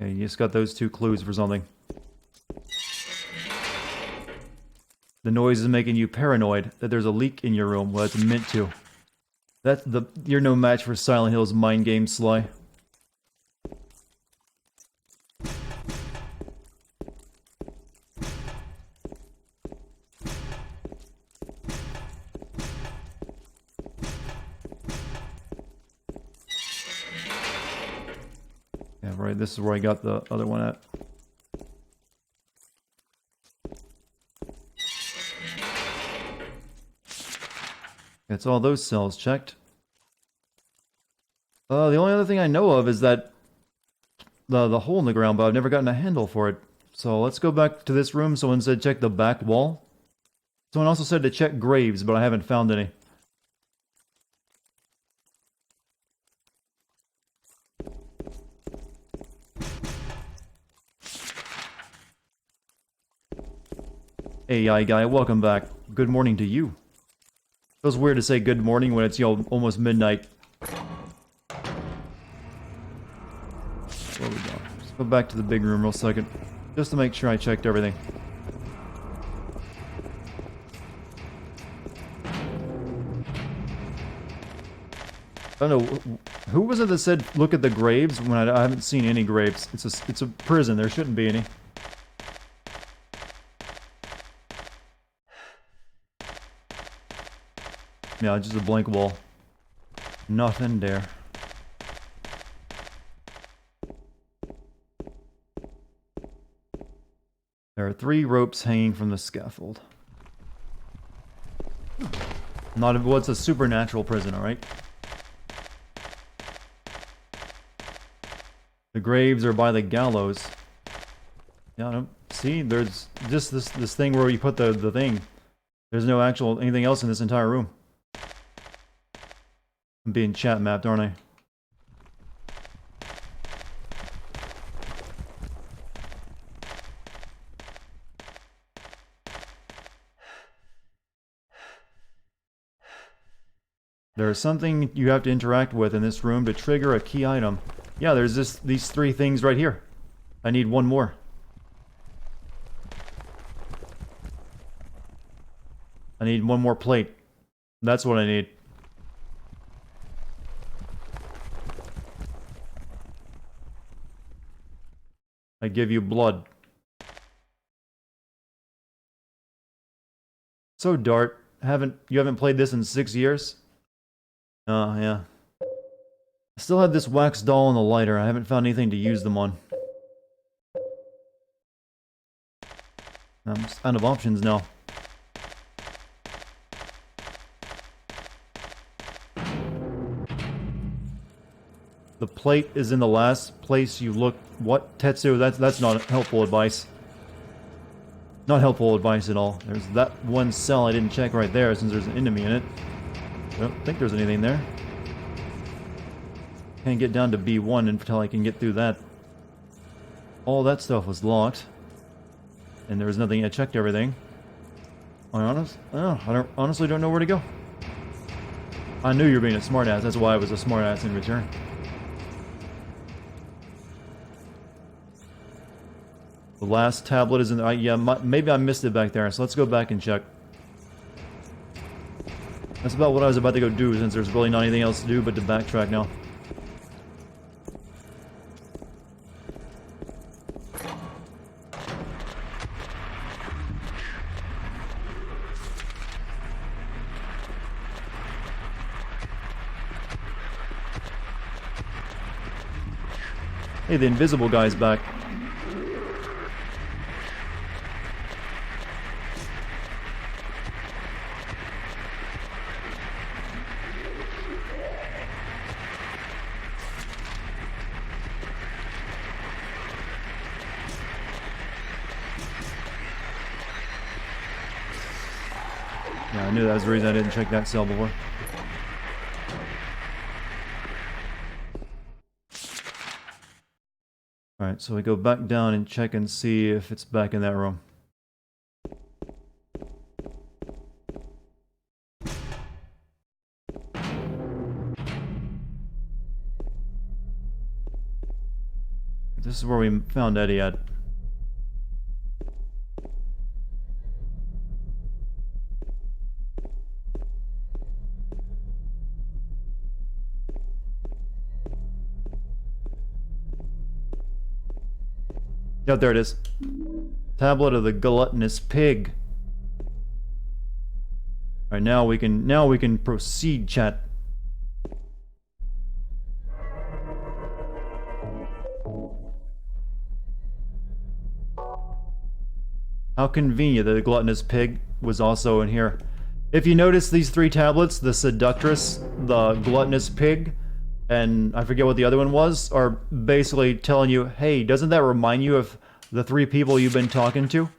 Okay, you just got those two clues for something. The noise is making you paranoid that there's a leak in your room. Well, it's meant to. You're no match for Silent Hill's mind game, Sly. Yeah, right, this is where I got the other one at. It's all those cells checked. The only other thing I know of is that the hole in the ground, but I've never gotten a handle for it. So let's go back to this room. Someone said check the back wall. Someone also said to check graves, but I haven't found any. AI guy, welcome back. Good morning to you. Feels weird to say good morning when it's, almost midnight. Where we go? Let's go back to the big room real second. Just to make sure I checked everything. I don't know, who was it that said look at the graves when I haven't seen any graves? It's a prison, there shouldn't be any. Yeah, just a blank wall. Nothing there. There are 3 ropes hanging from the scaffold. What's a supernatural prison, alright? The graves are by the gallows. Yeah, I don't see, there's just this thing where you put the thing. There's no anything else in this entire room. I'm being chat mapped, aren't I? There is something you have to interact with in this room to trigger a key item. Yeah, there's these 3 things right here. I need one more. I need one more plate. That's what I need. I give you blood. So Dart, you haven't played this in 6 years? Oh, yeah. I still have this wax doll and the lighter. I haven't found anything to use them on. I'm just out of options now. The plate is in the last place you look. What? Tetsu, that's not helpful advice. Not helpful advice at all. There's that one cell I didn't check right there since there's an enemy in it. I don't think there's anything there. Can't get down to B1 until I can get through that. All that stuff was locked. And there was nothing. I checked everything. I honestly don't know where to go. I knew you were being a smartass. That's why I was a smartass in return. The last tablet is in the... yeah, maybe I missed it back there, so let's go back and check. That's about what I was about to go do, since there's really not anything else to do but to backtrack now. Hey, the invisible guy's back. Yeah, I knew that was the reason I didn't check that cell before. Alright, so we go back down and check and see if it's back in that room. This is where we found Eddie at. Yeah, there it is. Tablet of the gluttonous pig. Alright, now we can proceed, chat. How convenient that the gluttonous pig was also in here. If you notice these 3 tablets, the seductress, the gluttonous pig, and I forget what the other one was, are basically telling you, hey, doesn't that remind you of the 3 people you've been talking to?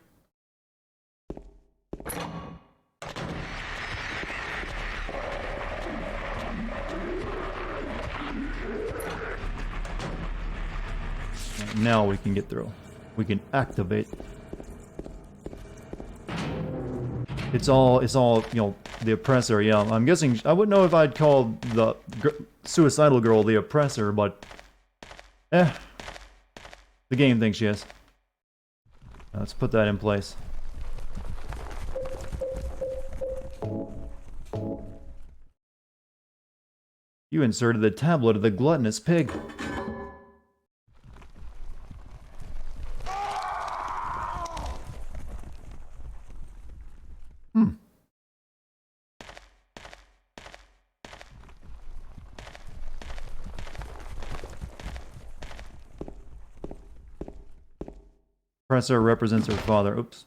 Now we can get through. We can activate. It's all, you know, the oppressor, yeah. I'm guessing, I wouldn't know if I'd call the suicidal girl the oppressor, but... the game thinks she is. Let's put that in place. You inserted the tablet of the gluttonous pig. Oppressor represents her father. Oops.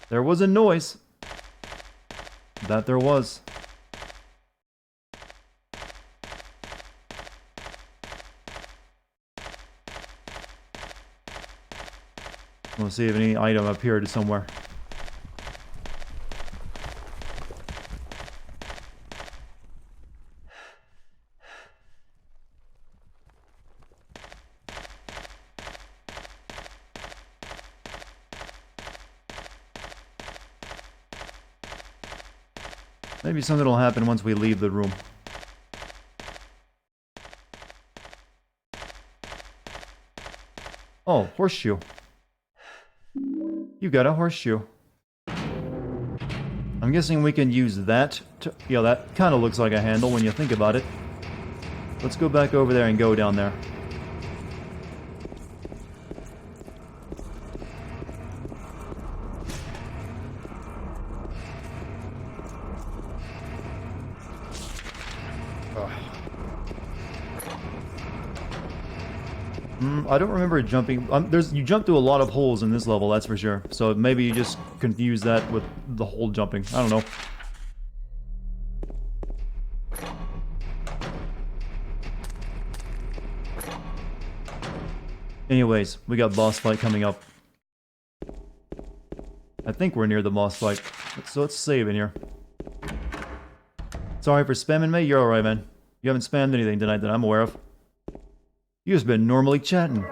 There was a noise. That there was. We'll see if any item appeared somewhere. Maybe something will happen once we leave the room. Oh, horseshoe. You got a horseshoe. I'm guessing we can use that to... Yeah, that kind of looks like a handle when you think about it. Let's go back over there and go down there. I don't remember jumping. You jump through a lot of holes in this level, that's for sure. So maybe you just confuse that with the hole jumping. I don't know. Anyways, we got boss fight coming up. I think we're near the boss fight. So let's save in here. Sorry for spamming me. You're alright, man. You haven't spammed anything tonight that I'm aware of. You've just been normally chatting.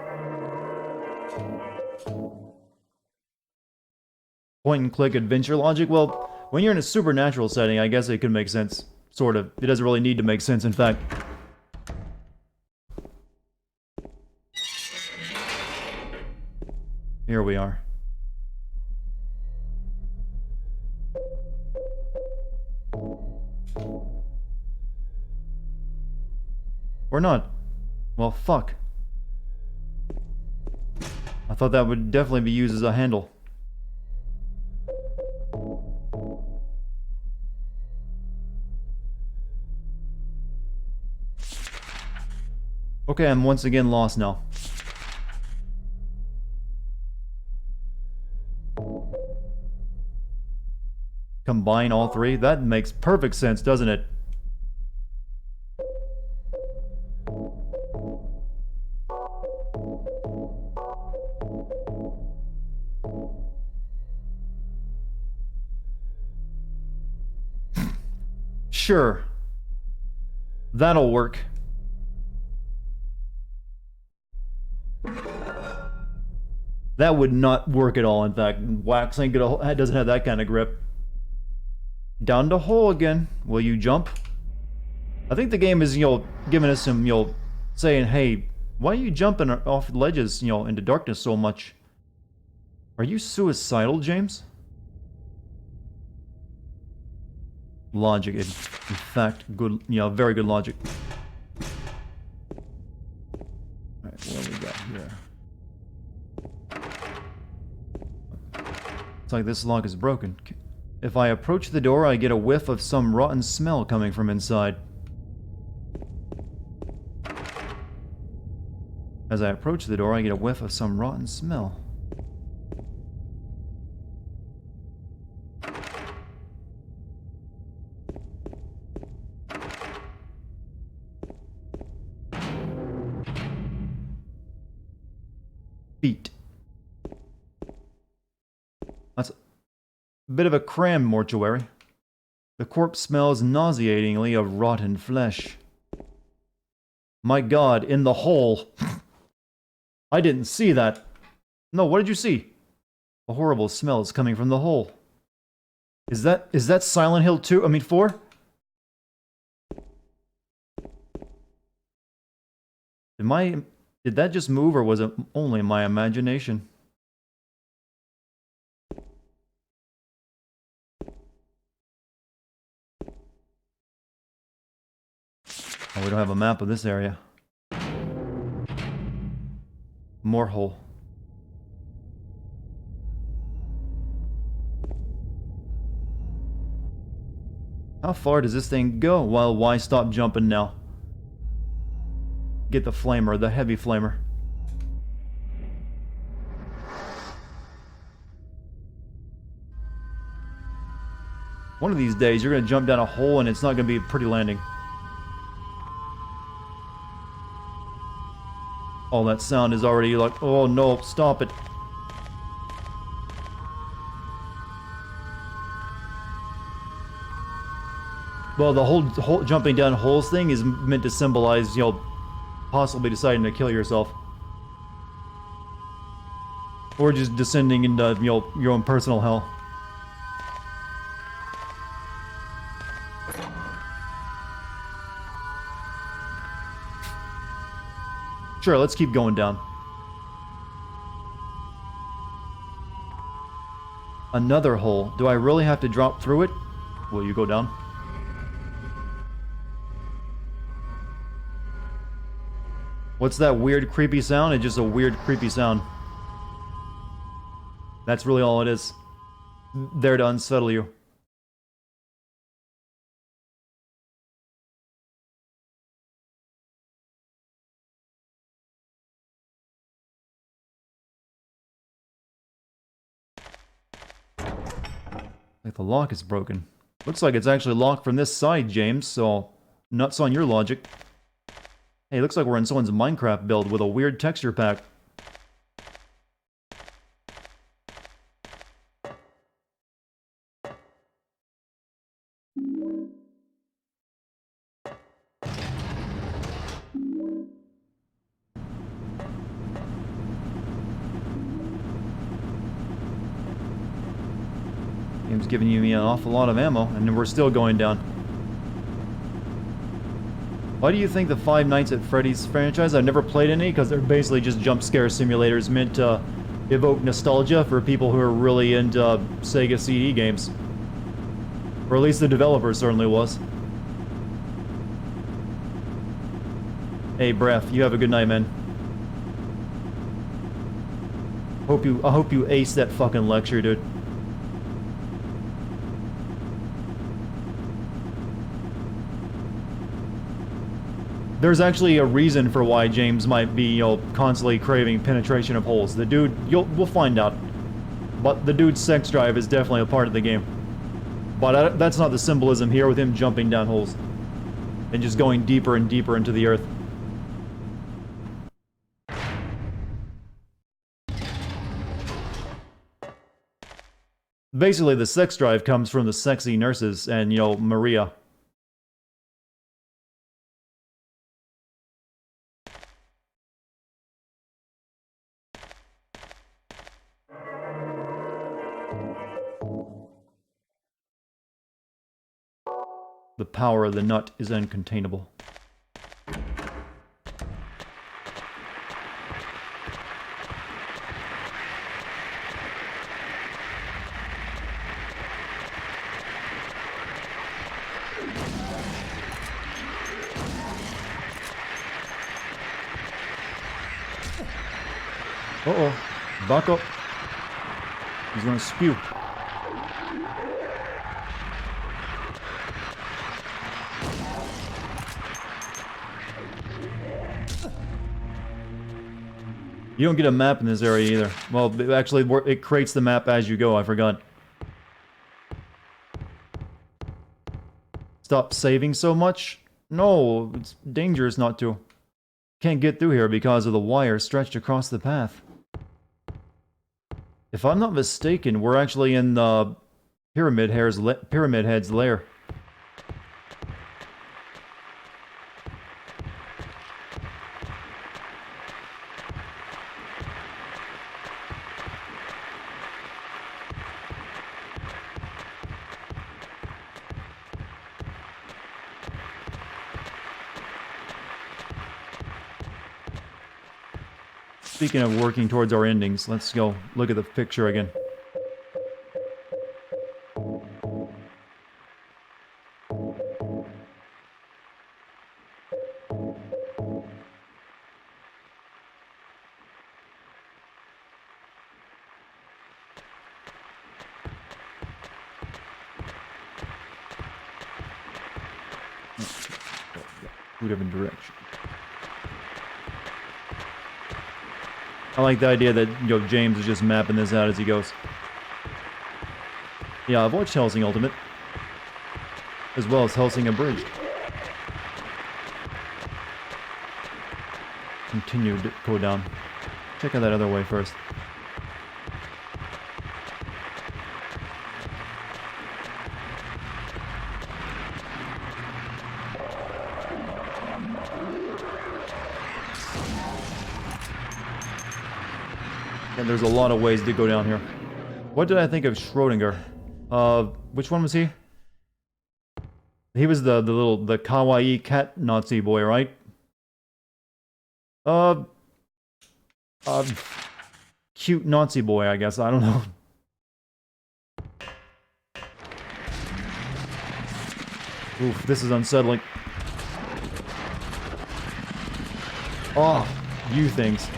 Point and click adventure logic? Well, when you're in a supernatural setting, I guess it could make sense. Sort of. It doesn't really need to make sense, in fact. Here we are. Or not. Well, fuck. I thought that would definitely be used as a handle. Okay, I'm once again lost now. Combine all three? That makes perfect sense, doesn't it? Sure. That'll work. That would not work at all, in fact. Wax ain't gonna, doesn't have that kind of grip. Down the hole again. Will you jump? I think the game is, giving us some, saying, hey, why are you jumping off ledges, into darkness so much? Are you suicidal, James? Logic, in fact, good, very good logic. Alright, what do we got here? It's like this lock is broken. If I approach the door, I get a whiff of some rotten smell coming from inside. As I approach the door, I get a whiff of some rotten smell. Feet. That's a bit of a crammed mortuary. The corpse smells nauseatingly of rotten flesh. My God, in the hole. I didn't see that. No, what did you see? A horrible smell is coming from the hole. Is that Silent Hill 2? I mean 4? Did that just move, or was it only my imagination? Oh, we don't have a map of this area. More hole. How far does this thing go? Well, why stop jumping now? Get the flamer, the heavy flamer. One of these days, you're gonna jump down a hole and it's not gonna be a pretty landing. Oh, that sound is already like, oh no, stop it. Well, the whole jumping down holes thing is meant to symbolize, possibly deciding to kill yourself. Or just descending into, your own personal hell. Sure, let's keep going down. Another hole. Do I really have to drop through it? Will you go down? What's that weird, creepy sound? It's just a weird, creepy sound. That's really all it is. There to unsettle you. Like the lock is broken. Looks like it's actually locked from this side, James, so nuts on your logic. Hey, looks like we're in someone's Minecraft build with a weird texture pack. Game's giving me an awful lot of ammo, and we're still going down. Why do you think the Five Nights at Freddy's franchise? I've never played any, because they're basically just jump scare simulators meant to evoke nostalgia for people who are really into Sega CD games. Or at least the developer certainly was. Hey, Bref, you have a good night, man. I hope you ace that fucking lecture, dude. There's actually a reason for why James might be, you know, constantly craving penetration of holes. The dude, we'll find out. But the dude's sex drive is definitely a part of the game. But that's not the symbolism here with him jumping down holes. And just going deeper and deeper into the earth. Basically, the sex drive comes from the sexy nurses and, you know, Maria. The power of the nut is uncontainable. Uh-oh. Back up. He's gonna spew. You don't get a map in this area either. Well, actually, it creates the map as you go, I forgot. Stop saving so much? No, it's dangerous not to. Can't get through here because of the wire stretched across the path. If I'm not mistaken, we're actually in the Pyramid Head's lair. Speaking of working towards our endings, let's go look at the picture again. Two different directions. I like the idea that, you know, James is just mapping this out as he goes. Yeah, I've watched Hellsing Ultimate. As well as Hellsing Abridged. Continue to go down. Check out that other way first. And there's a lot of ways to go down here. What did I think of Schrodinger? Which one was he? He was the kawaii cat Nazi boy, right? Uh, cute Nazi boy, I guess. I don't know. Oof, this is unsettling. Oh, you things.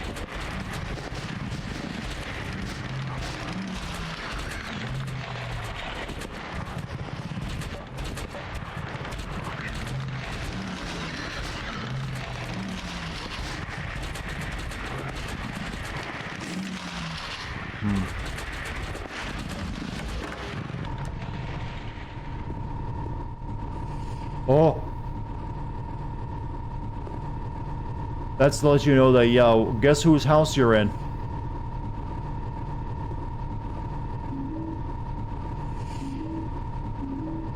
Oh. That's to let you know that, yeah, guess whose house you're in.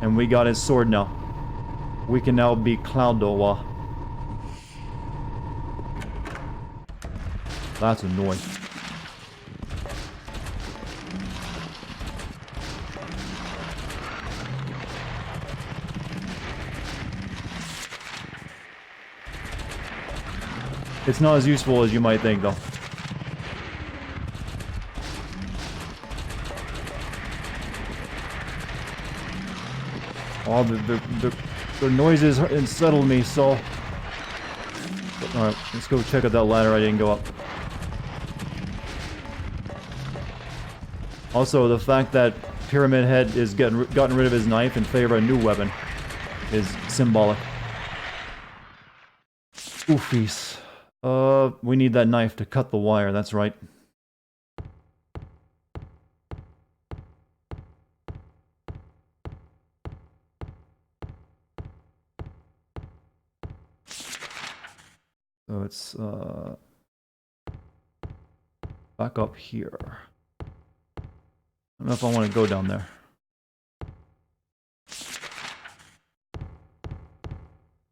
And we got his sword now. We can now be Clouddowa. That's annoying. It's not as useful as you might think, though. Oh, the noises unsettle me, so... Alright, let's go check out that ladder I didn't go up. Also, the fact that Pyramid Head is gotten rid of his knife in favor of a new weapon is symbolic. Oofies. We need that knife to cut the wire, that's right. So it's, back up here. I don't know if I want to go down there.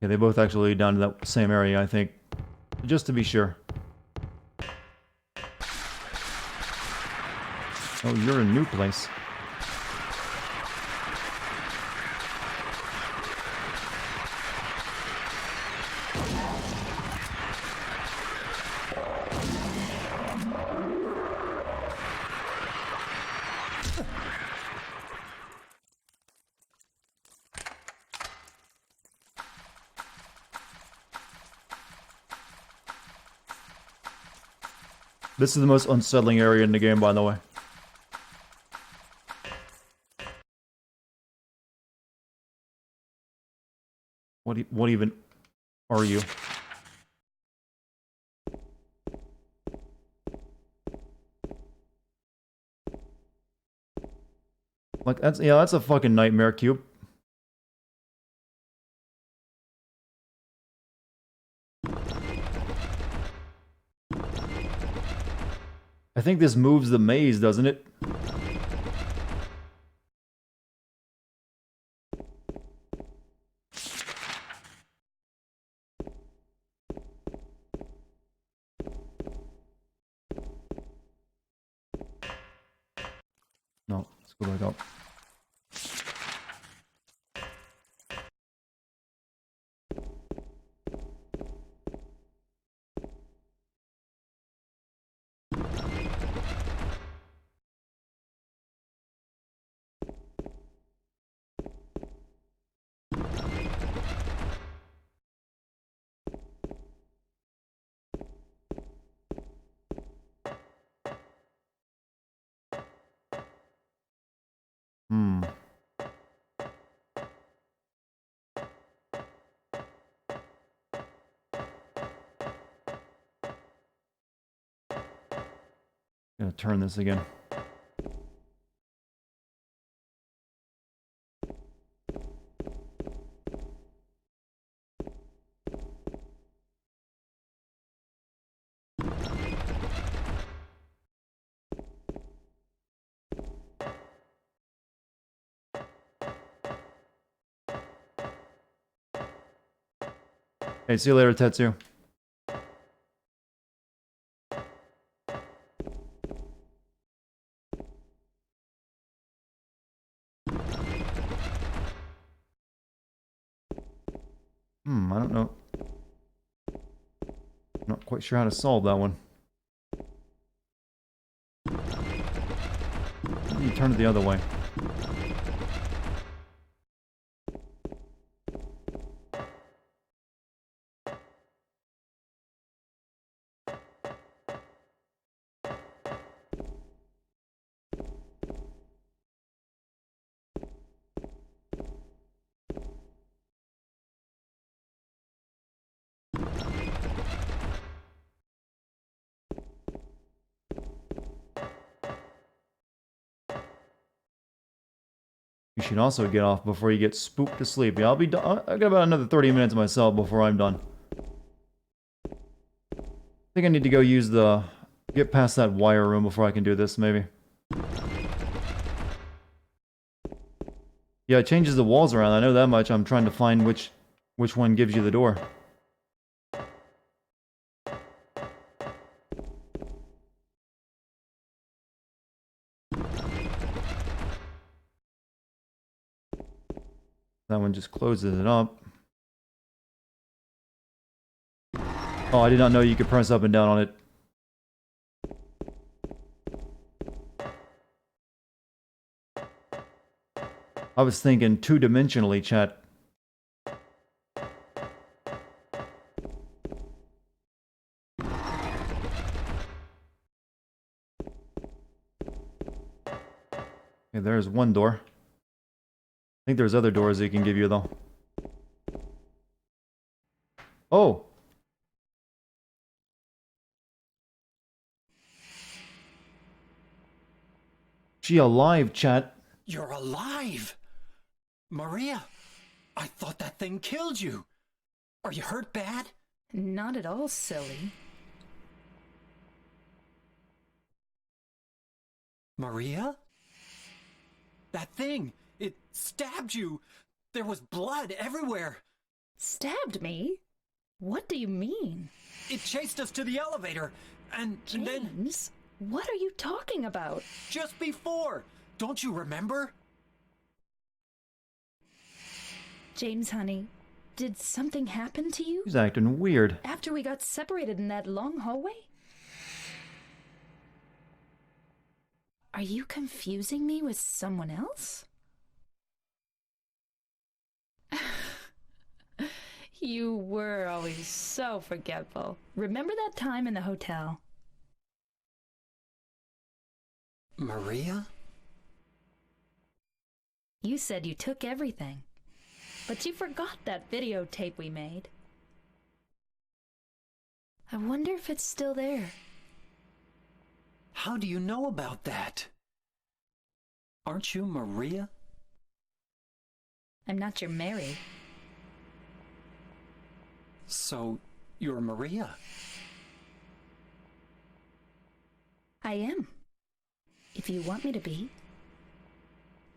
Yeah, they both actually lead down to that same area, I think. Just to be sure. Oh, you're in a new place. This is the most unsettling area in the game, by the way. What even are you? Like, that's a fucking nightmare cube. I think this moves the maze, doesn't it? No, let's go back up. Gonna turn this again. Hey, see you later, Tetsu. I don't know. Not quite sure how to solve that one. You turn it the other way. You should also get off before you get spooked to sleep. Yeah, I'll be done. I got about another 30 minutes myself before I'm done. I think I need to go use the... Get past that wire room before I can do this, maybe. Yeah, it changes the walls around. I know that much. I'm trying to find which one gives you the door. That one just closes it up. Oh, I did not know you could press up and down on it. I was thinking two-dimensionally, chat. Okay, there's one door. I think there's other doors they can give you, though. Oh! She alive, chat. You're alive! Maria, I thought that thing killed you. Are you hurt bad? Not at all, silly. Maria? That thing, it stabbed you. There was blood everywhere. Stabbed me? What do you mean? It chased us to the elevator, and then James, what are you talking about? just before, don't you remember? James, honey, did something happen to you He's acting weird. after we got separated in that long hallway? Are you confusing me with someone else? You were always so forgetful. Remember that time in the hotel? Maria? You said you took everything, but you forgot that videotape we made. I wonder if it's still there. How do you know about that? Aren't you Maria? I'm not your Mary. So, you're Maria. I am. If you want me to be.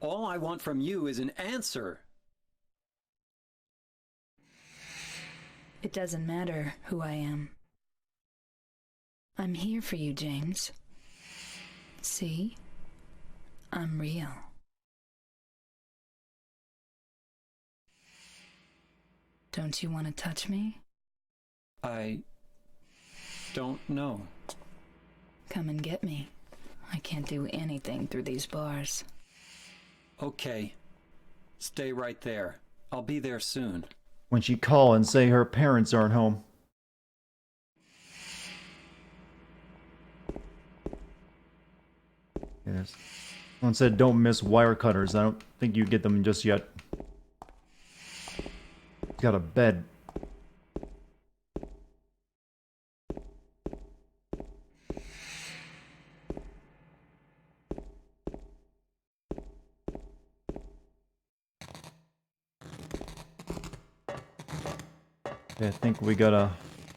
All I want from you is an answer. It doesn't matter who I am. I'm here for you, James. See? I'm real. Don't you want to touch me? I don't know. Come and get me. I can't do anything through these bars. Okay. Stay right there. I'll be there soon. When she call and say her parents aren't home. Yes. Someone said don't miss wire cutters. I don't think you get them just yet. Got a bed. Okay, I think we gotta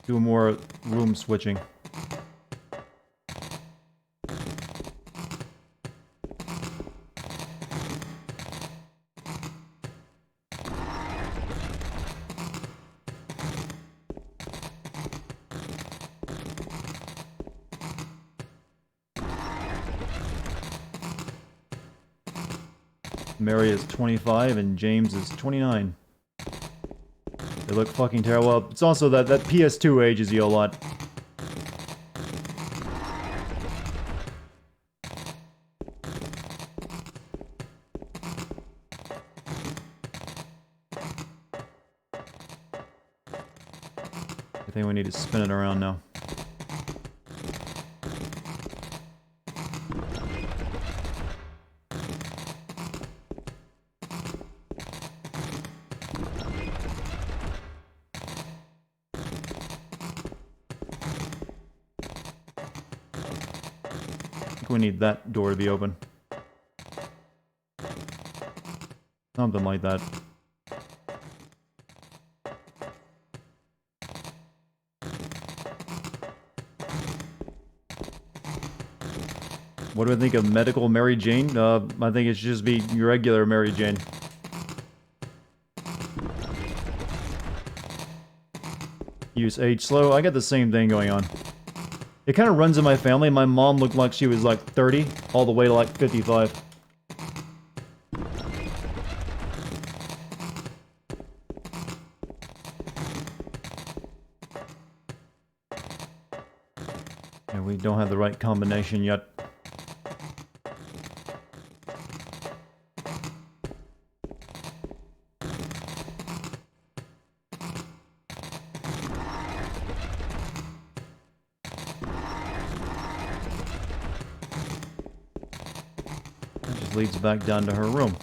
do more room switching. Mary is 25 and James is 29. They look fucking terrible. Well, it's also that PS2 ages you a lot. I think we need to spin it around now. We need that door to be open. Something like that. What do I think of medical Mary Jane? I think it should just be your regular Mary Jane. Use age slow. I got the same thing going on. It kind of runs in my family. My mom looked like she was like 30, all the way to like 55. And we don't have the right combination yet. Leads back down to her room.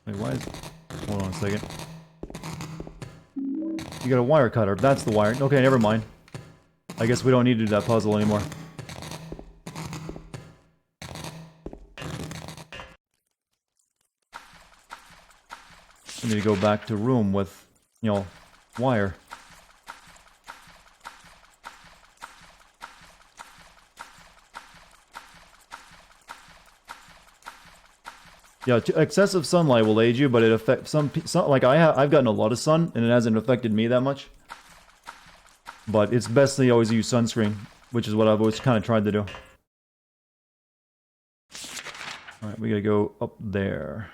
Wait, why is... Hold on a second. You got a wire cutter. That's the wire. Okay, never mind. I guess we don't need to do that puzzle anymore. I need to go back to room with, you know, wire. Yeah, excessive sunlight will age you, but it affects some like I've gotten a lot of sun, and it hasn't affected me that much. But it's best to always use sunscreen, which is what I've always kind of tried to do. Alright, we gotta go up there.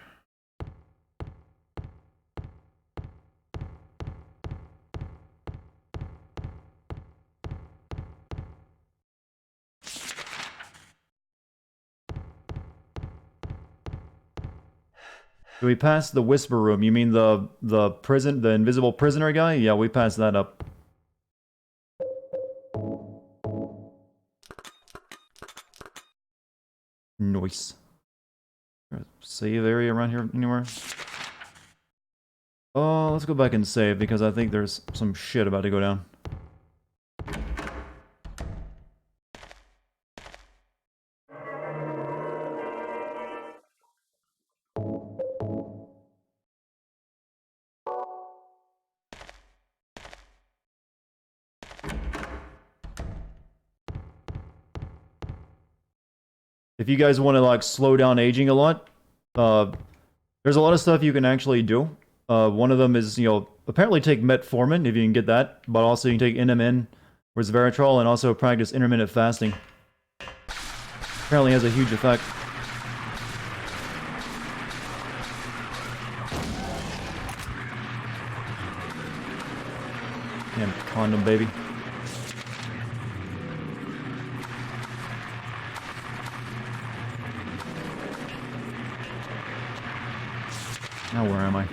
Do we pass the whisper room? You mean the prison, the invisible prisoner guy? Yeah, we passed that up. Nice. Save area around here anywhere? Oh, let's go back and save because I think there's some shit about to go down. If you guys want to like slow down aging a lot, there's a lot of stuff you can actually do. One of them is, you know, apparently take metformin if you can get that, but also you can take NMN, resveratrol, and also practice intermittent fasting. Apparently has a huge effect. Damn condom, baby. Now where am I?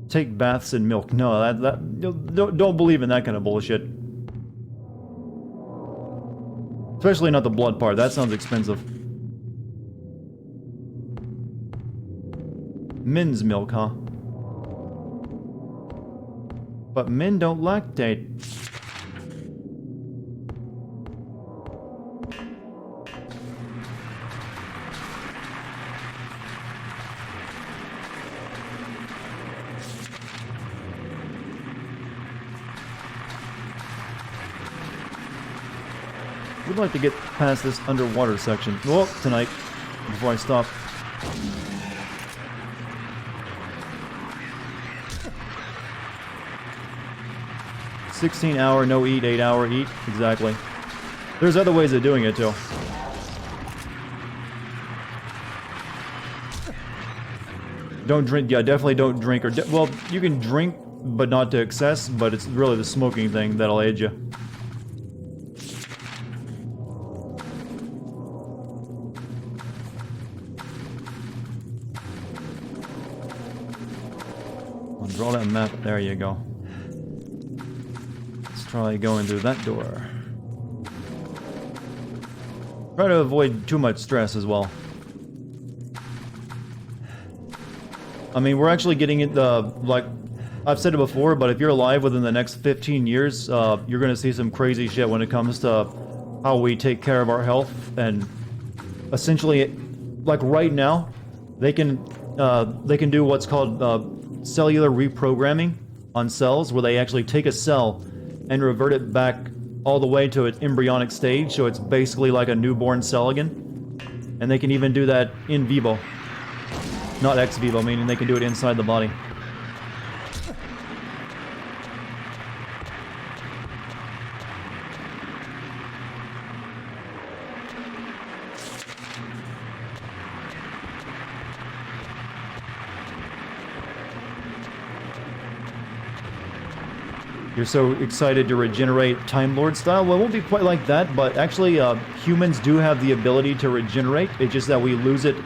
Take baths in milk. No, don't believe in that kind of bullshit. Especially not the blood part. That sounds expensive. Men's milk, huh? But men don't lactate. We'd like to get past this underwater section. Well, tonight, before I stop. 16 hour no eat, 8 hour eat. Exactly. There's other ways of doing it too. Don't drink, yeah, definitely don't drink, or well, you can drink, but not to excess, but it's really the smoking thing that'll aid you. I'll draw that map, there you go. Let's try going through that door. Try to avoid too much stress as well. I mean, we're actually getting it, like, I've said it before, but if you're alive within the next 15 years, you're gonna see some crazy shit when it comes to how we take care of our health, and essentially, like right now, they can do what's called cellular reprogramming on cells, where they actually take a cell and revert it back all the way to its embryonic stage, so it's basically like a newborn cell again. And they can even do that in vivo. Not ex vivo, meaning they can do it inside the body. You're so excited to regenerate Time Lord style? Well, it won't be quite like that, but actually humans do have the ability to regenerate. It's just that we lose it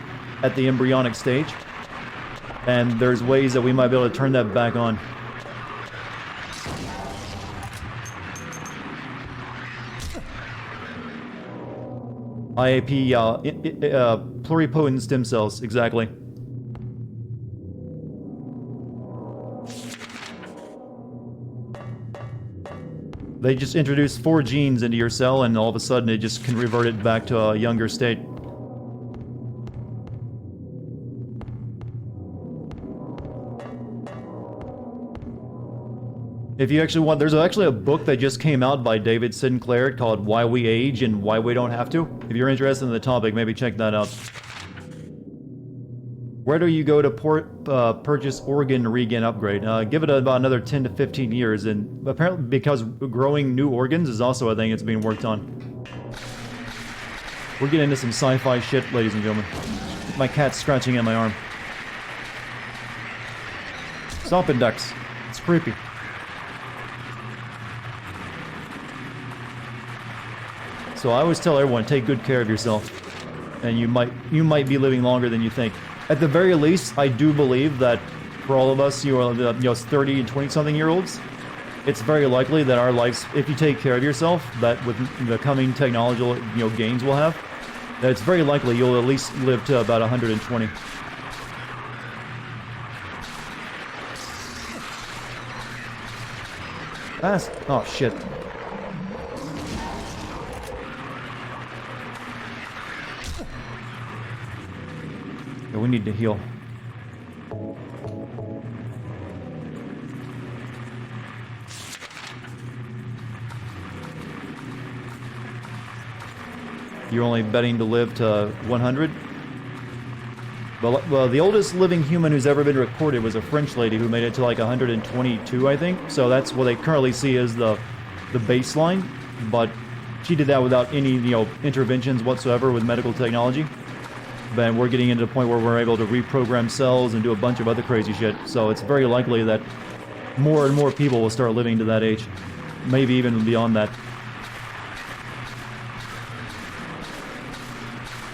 at the embryonic stage. And there's ways that we might be able to turn that back on. IAP, pluripotent stem cells, exactly. They just introduce 4 genes into your cell, and all of a sudden it just can revert it back to a younger state. If you actually want, there's actually a book that just came out by David Sinclair called Why We Age and Why We Don't Have to. If you're interested in the topic, maybe check that out. Where do you go to purchase organ regen upgrade? Give it about another 10 to 15 years, and apparently because growing new organs is also a thing that's being worked on. We're getting into some sci-fi shit, ladies and gentlemen. My cat's scratching at my arm. Stop it, ducks. It's creepy. So I always tell everyone, take good care of yourself, and you might be living longer than you think. At the very least, I do believe that for all of us, 30 and 20-something-year-olds, it's very likely that our lives, if you take care of yourself, that with the coming technological gains we'll have, that it's very likely you'll at least live to about 120. Oh shit. We need to heal. You're only betting to live to 100? Well, the oldest living human who's ever been recorded was a French lady who made it to like 122, I think. So that's what they currently see as the baseline. But she did that without any, interventions whatsoever with medical technology. But we're getting into the point where we're able to reprogram cells and do a bunch of other crazy shit. So it's very likely that more and more people will start living to that age. Maybe even beyond that.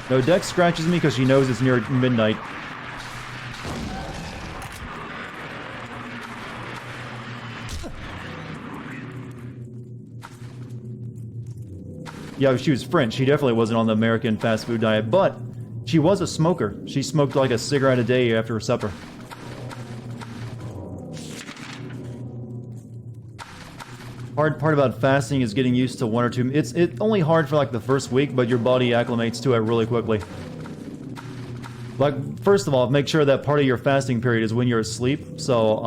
No, Dex scratches me because she knows it's near midnight. Yeah, she was French. She definitely wasn't on the American fast food diet, but she was a smoker. She smoked like a cigarette a day after supper. Hard part about fasting is getting used to 1 or 2. It's only hard for like the first week, but your body acclimates to it really quickly. Like, first of all, make sure that part of your fasting period is when you're asleep. So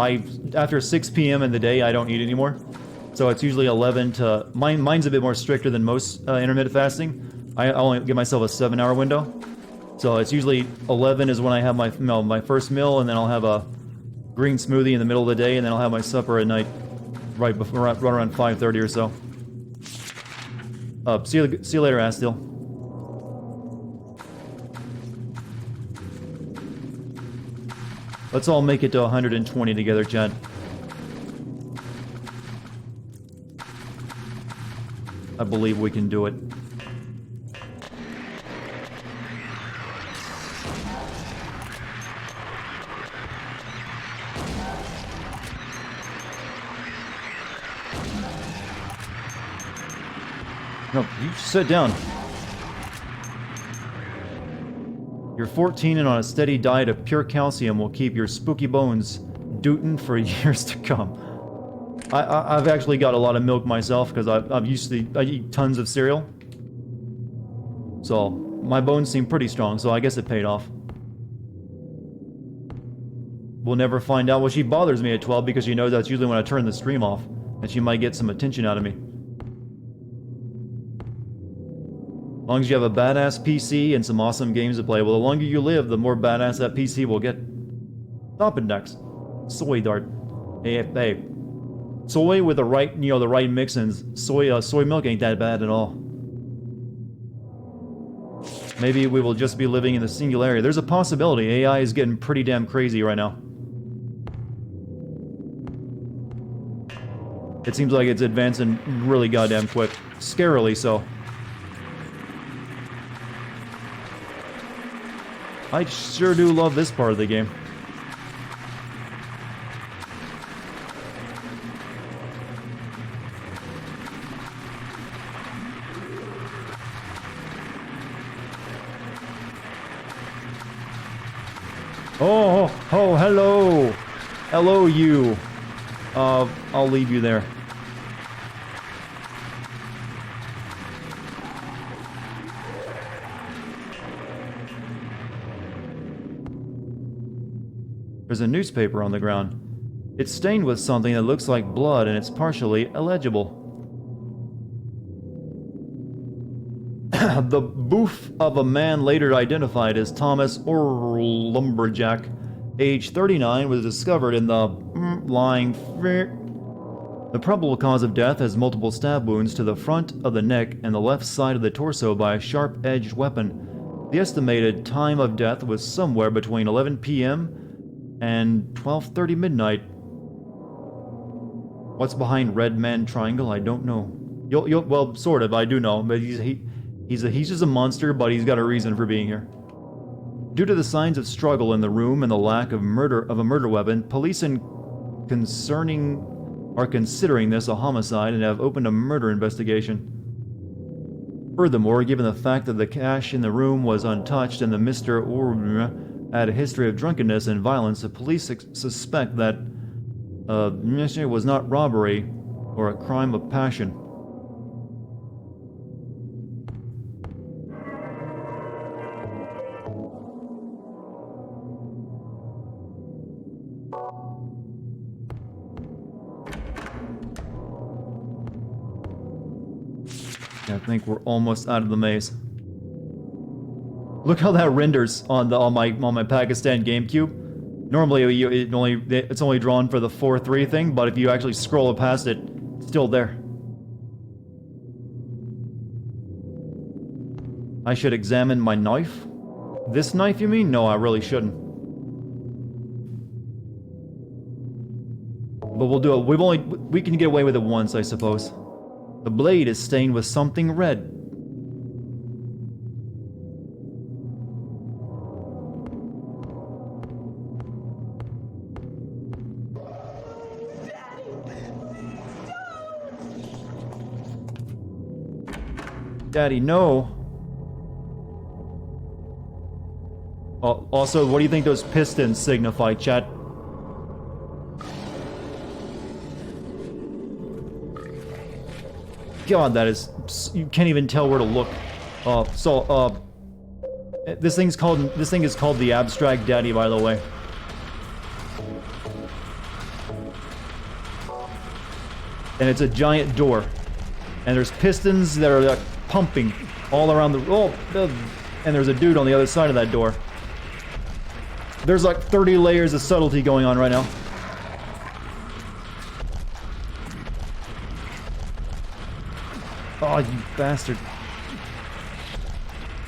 after 6 p.m. in the day, I don't eat anymore. So it's usually 11 to... Mine's a bit more stricter than most intermittent fasting. I only give myself a 7-hour window. So it's usually 11 is when I have my first meal, and then I'll have a green smoothie in the middle of the day, and then I'll have my supper at night. right before, right around 5:30 or so. See you later, Astil. Let's all make it to 120 together, Chad. I believe we can do it. No, you sit down. You're 14 and on a steady diet of pure calcium will keep your spooky bones dootin' for years to come. I've actually got a lot of milk myself because I eat tons of cereal. So my bones seem pretty strong, so I guess it paid off. We'll never find out. Well, she bothers me at 12 because she knows that's usually when I turn the stream off, and she might get some attention out of me. As long as you have a badass PC and some awesome games to play, well, the longer you live, the more badass that PC will get. Stop it, Dex. Soy dart. Hey. Soy with the right, the right mix, and soy milk ain't that bad at all. Maybe we will just be living in the singularity. There's a possibility. AI is getting pretty damn crazy right now. It seems like it's advancing really goddamn quick. Scarily so. I sure do love this part of the game. Oh, hello. Hello, you. I'll leave you there. There's a newspaper on the ground. It's stained with something that looks like blood and it's partially illegible. The boof of a man later identified as Thomas Lumberjack, age 39, was discovered in the lying. The probable cause of death has multiple stab wounds to the front of the neck and the left side of the torso by a sharp-edged weapon. The estimated time of death was somewhere between 11 p.m. and 12:30 midnight. What's behind Red Man Triangle? I don't know. Well, sort of. I do know, but he's just a monster, but he's got a reason for being here. Due to the signs of struggle in the room and the lack of a murder weapon, police are considering this a homicide and have opened a murder investigation. Furthermore, given the fact that the cash in the room was untouched and the Mr. had a history of drunkenness and violence, the police suspect that it was not robbery or a crime of passion. I think we're almost out of the maze. Look how that renders on my Pakistan GameCube. Normally it's only drawn for the 4:3 thing, but if you actually scroll past it, it's still there. I should examine my knife? This knife, you mean? No, I really shouldn't. But we'll do it. We can get away with it once, I suppose. The blade is stained with something red. Daddy, no. Also, what do you think those pistons signify, chat? God, that is... You can't even tell where to look. This thing is called the Abstract Daddy, by the way. And it's a giant door. And there's pistons that are like pumping all around the... and there's a dude on the other side of that door. There's like 30 layers of subtlety going on right now. Oh, you bastard.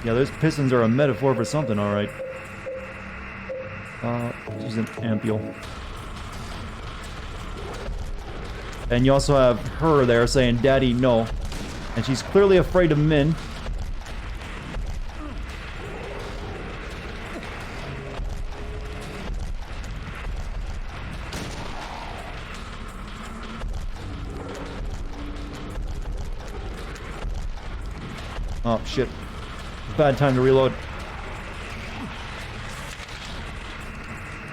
Yeah, those pistons are a metaphor for something, alright. She's an ampule. And you also have her there saying, Daddy, no. And she's clearly afraid of men. Oh, shit. Bad time to reload.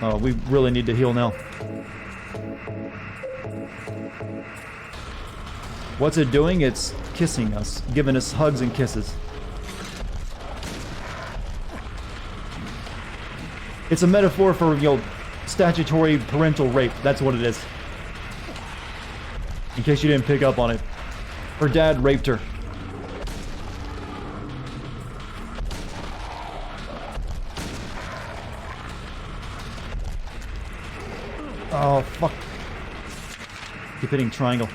Oh, we really need to heal now. What's it doing? It's kissing us, giving us hugs and kisses. It's a metaphor for, you know, statutory parental rape. That's what it is. In case you didn't pick up on it. Her dad raped her. Oh, fuck. Keep hitting triangle.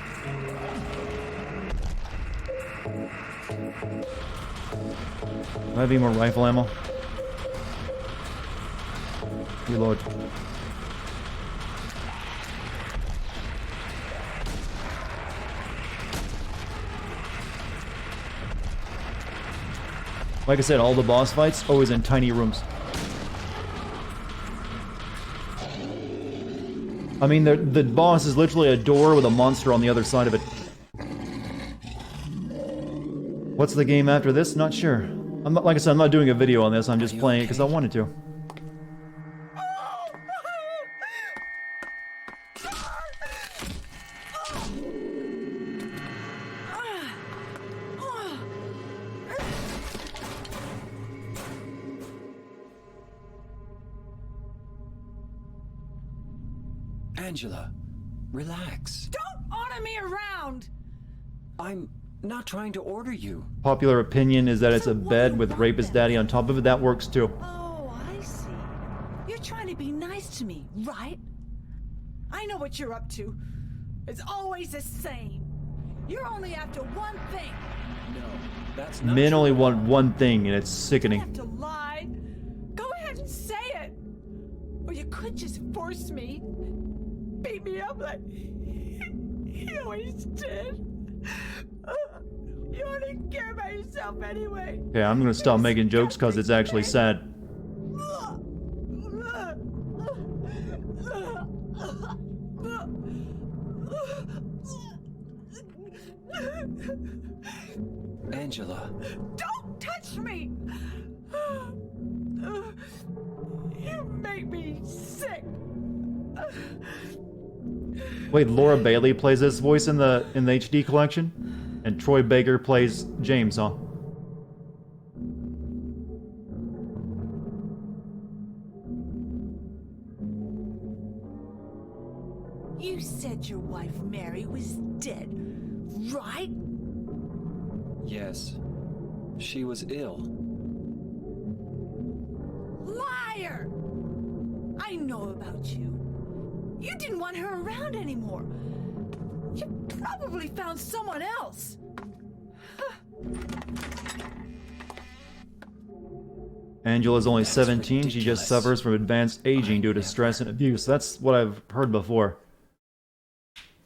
Do I have any more rifle ammo? Reload. Like I said, all the boss fights, always in tiny rooms. I mean, the boss is literally a door with a monster on the other side of it. What's the game after this? Not sure. I'm not, like I said, I'm not doing a video on this. I'm just playing it because I wanted to. Angela, relax. Don't order me around! I'm not trying to order you. Popular opinion is that it's a bed with rapist daddy on top of it. That works too. Oh, I see. You're trying to be nice to me, right? I know what you're up to. It's always the same. You're only after one thing. No, that's not Men true. only want one thing, and it's You don't sickening. have to lie. Go ahead and say it. Or you could just force me. Beat me up like he always did. You only care about yourself anyway. Okay, I'm gonna stop making jokes because it's actually sad. Angela. Don't touch me! You make me sick. Wait, Laura Bailey plays this voice in the HD collection, and Troy Baker plays James, huh? You said your wife Mary was dead, right? Yes. She was ill. Liar! I know about you. You didn't want her around anymore. You probably found someone else. Angela's only That's 17. She just ridiculous. suffers from advanced aging due to stress and abuse. That's what I've heard before.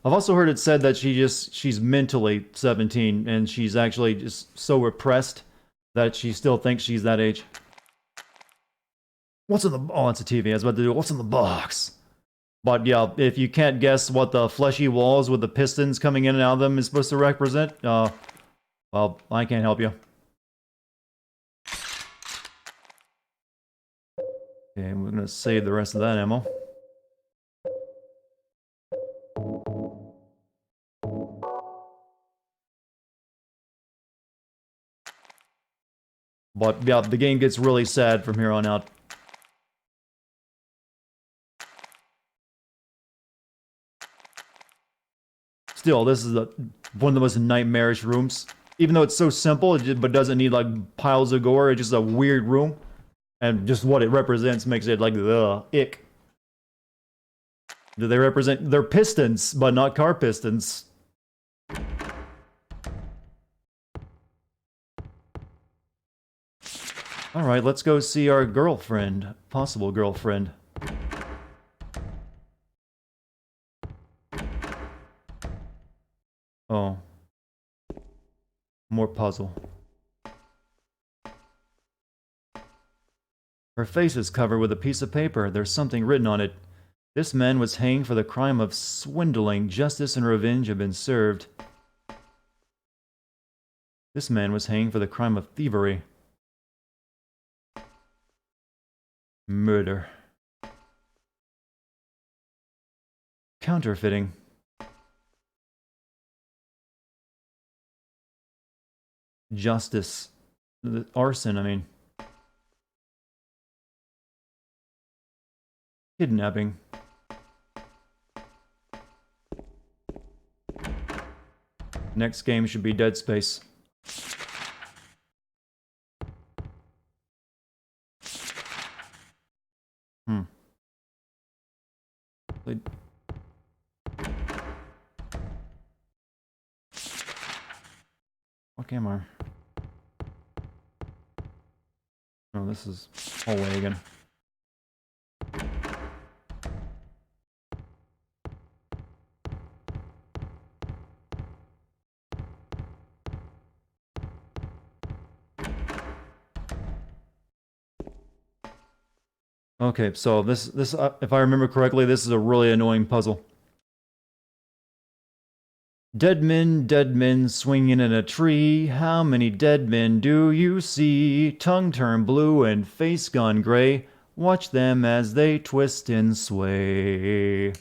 I've also heard it said that she's mentally 17 and she's actually just so repressed that she still thinks she's that age. What's in the... Oh, it's a TV. I was about to do... What's in the box? But yeah, if you can't guess what the fleshy walls with the pistons coming in and out of them is supposed to represent, well, I can't help you. Okay, we're gonna save the rest of that ammo. But yeah, the game gets really sad from here on out. Still, this is one of the most nightmarish rooms. Even though it's so simple, but doesn't need like piles of gore. It's just a weird room. And just what it represents makes it like the ick. Do they represent... They're pistons, but not car pistons. Alright, let's go see our girlfriend. Possible girlfriend. Oh. More puzzle. Her face is covered with a piece of paper. There's something written on it. This man was hanged for the crime of swindling. Justice and revenge have been served. This man was hanged for the crime of thievery. Murder. Counterfeiting. Justice. Arson, I mean. Kidnapping. Next game should be Dead Space. What game are? Oh, this is hallway again. Okay, so this if I remember correctly, this is a really annoying puzzle. Dead men swinging in a tree. How many dead men do you see? Tongue turned blue and face gone gray. Watch them as they twist and sway.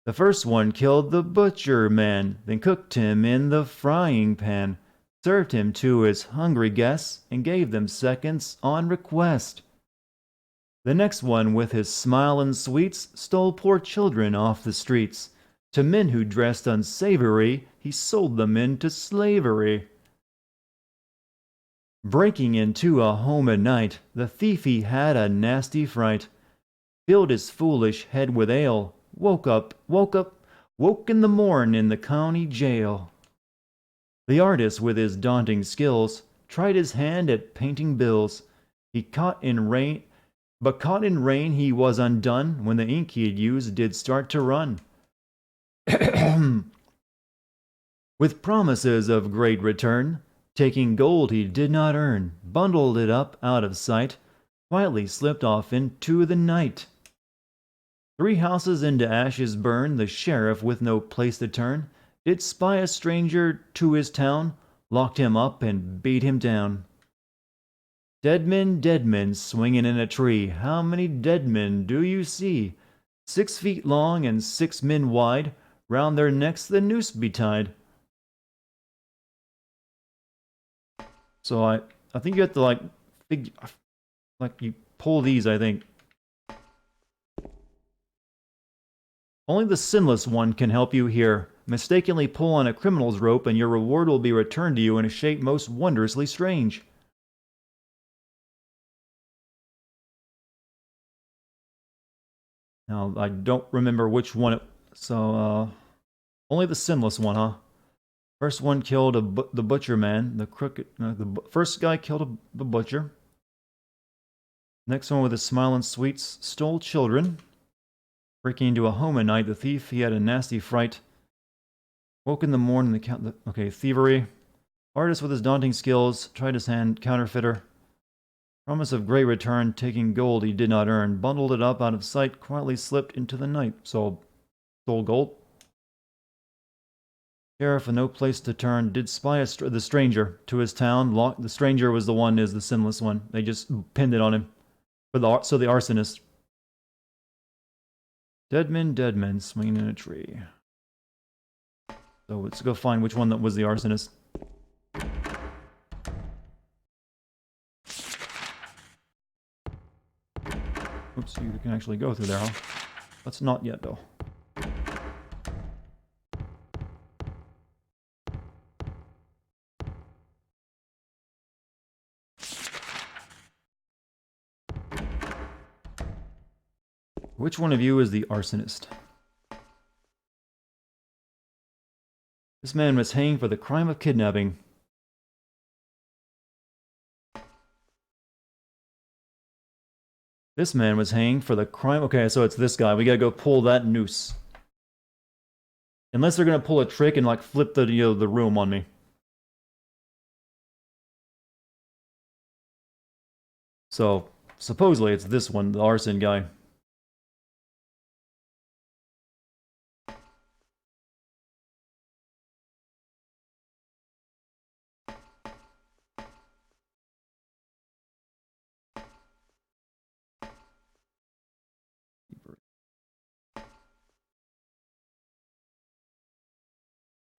The first one killed the butcher man, then cooked him in the frying pan, served him to his hungry guests, and gave them seconds on request. The next one, with his smile and sweets, stole poor children off the streets. To men who dressed unsavory, he sold them into slavery. Breaking into a home at night, the thief he had a nasty fright. Filled his foolish head with ale, woke in the morn in the county jail. The artist, with his daunting skills, tried his hand at painting bills. Caught in rain he was undone when the ink he had used did start to run. With promises of great return, taking gold he did not earn, bundled it up out of sight, quietly slipped off into the night. 3 houses into ashes burned, the sheriff, with no place to turn, did spy a stranger to his town, locked him up and beat him down. Dead men swinging in a tree. How many dead men do you see? 6 feet long and 6 men wide, round their necks the noose be tied. So I think you have to you pull these, I think. Only the sinless one can help you here. Mistakenly pull on a criminal's rope and your reward will be returned to you in a shape most wondrously strange. Now, I don't remember which one it... So, only the sinless one, huh? First one killed the butcher man. The first guy killed the butcher. Next one with his smile and sweets stole children. Breaking into a home at night, the thief, he had a nasty fright. Woke in the morning, okay, thievery. Artist with his daunting skills, tried his hand, counterfeiter. Promise of great return, taking gold he did not earn, bundled it up out of sight, quietly slipped into the night. So, stole gold. Sheriff with no place to turn, did spy the stranger to his town. The stranger was the sinless one. They just pinned it on him. So the arsonist. Dead men swinging in a tree. So let's go find which one that was the arsonist. Oops, you can actually go through there, huh? That's not yet, though. Which one of you is the arsonist? This man was hanged for the crime of kidnapping. This man was hanged for the crime. Okay, so it's this guy. We gotta go pull that noose. Unless they're gonna pull a trick and like flip the the room on me. So supposedly it's this one, the arson guy.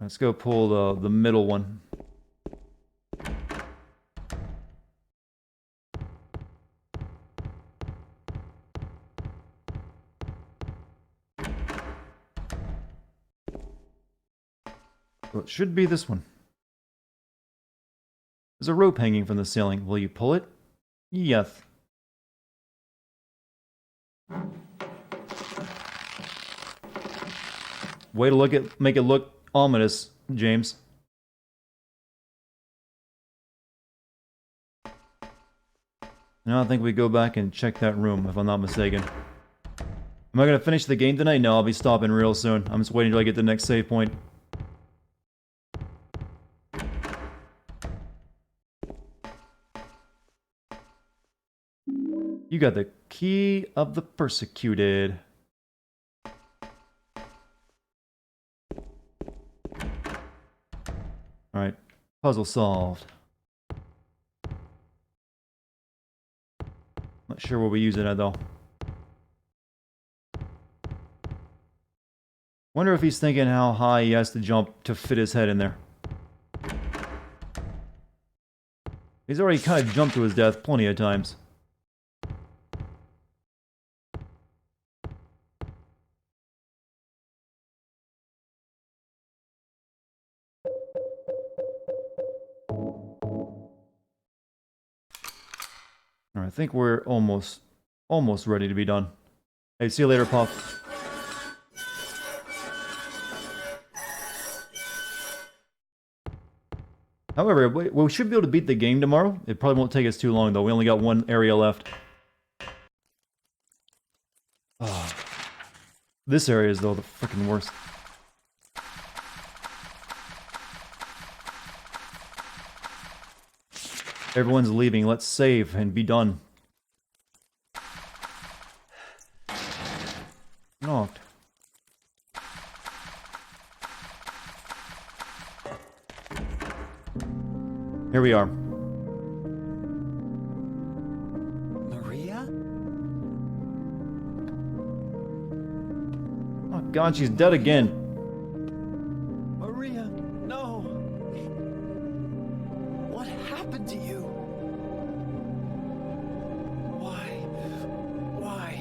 Let's go pull the middle one. So it should be this one. There's a rope hanging from the ceiling. Will you pull it? Yes. Way to make it look ominous, James. Now I think we go back and check that room, if I'm not mistaken. Am I going to finish the game tonight? No, I'll be stopping real soon. I'm just waiting until I get to the next save point. You got the key of the persecuted. Alright, puzzle solved. Not sure what we're using it though. Wonder if he's thinking how high he has to jump to fit his head in there. He's already kind of jumped to his death plenty of times. Alright, I think we're almost ready to be done. Hey, see you later, Puff. However, we should be able to beat the game tomorrow. It probably won't take us too long, though. We only got one area left. Oh. This area is, though, the freaking worst. Everyone's leaving. Let's save and be done. Knocked. Here we are. Maria? Oh god, she's dead again. Maria, no. What happened to you? Why?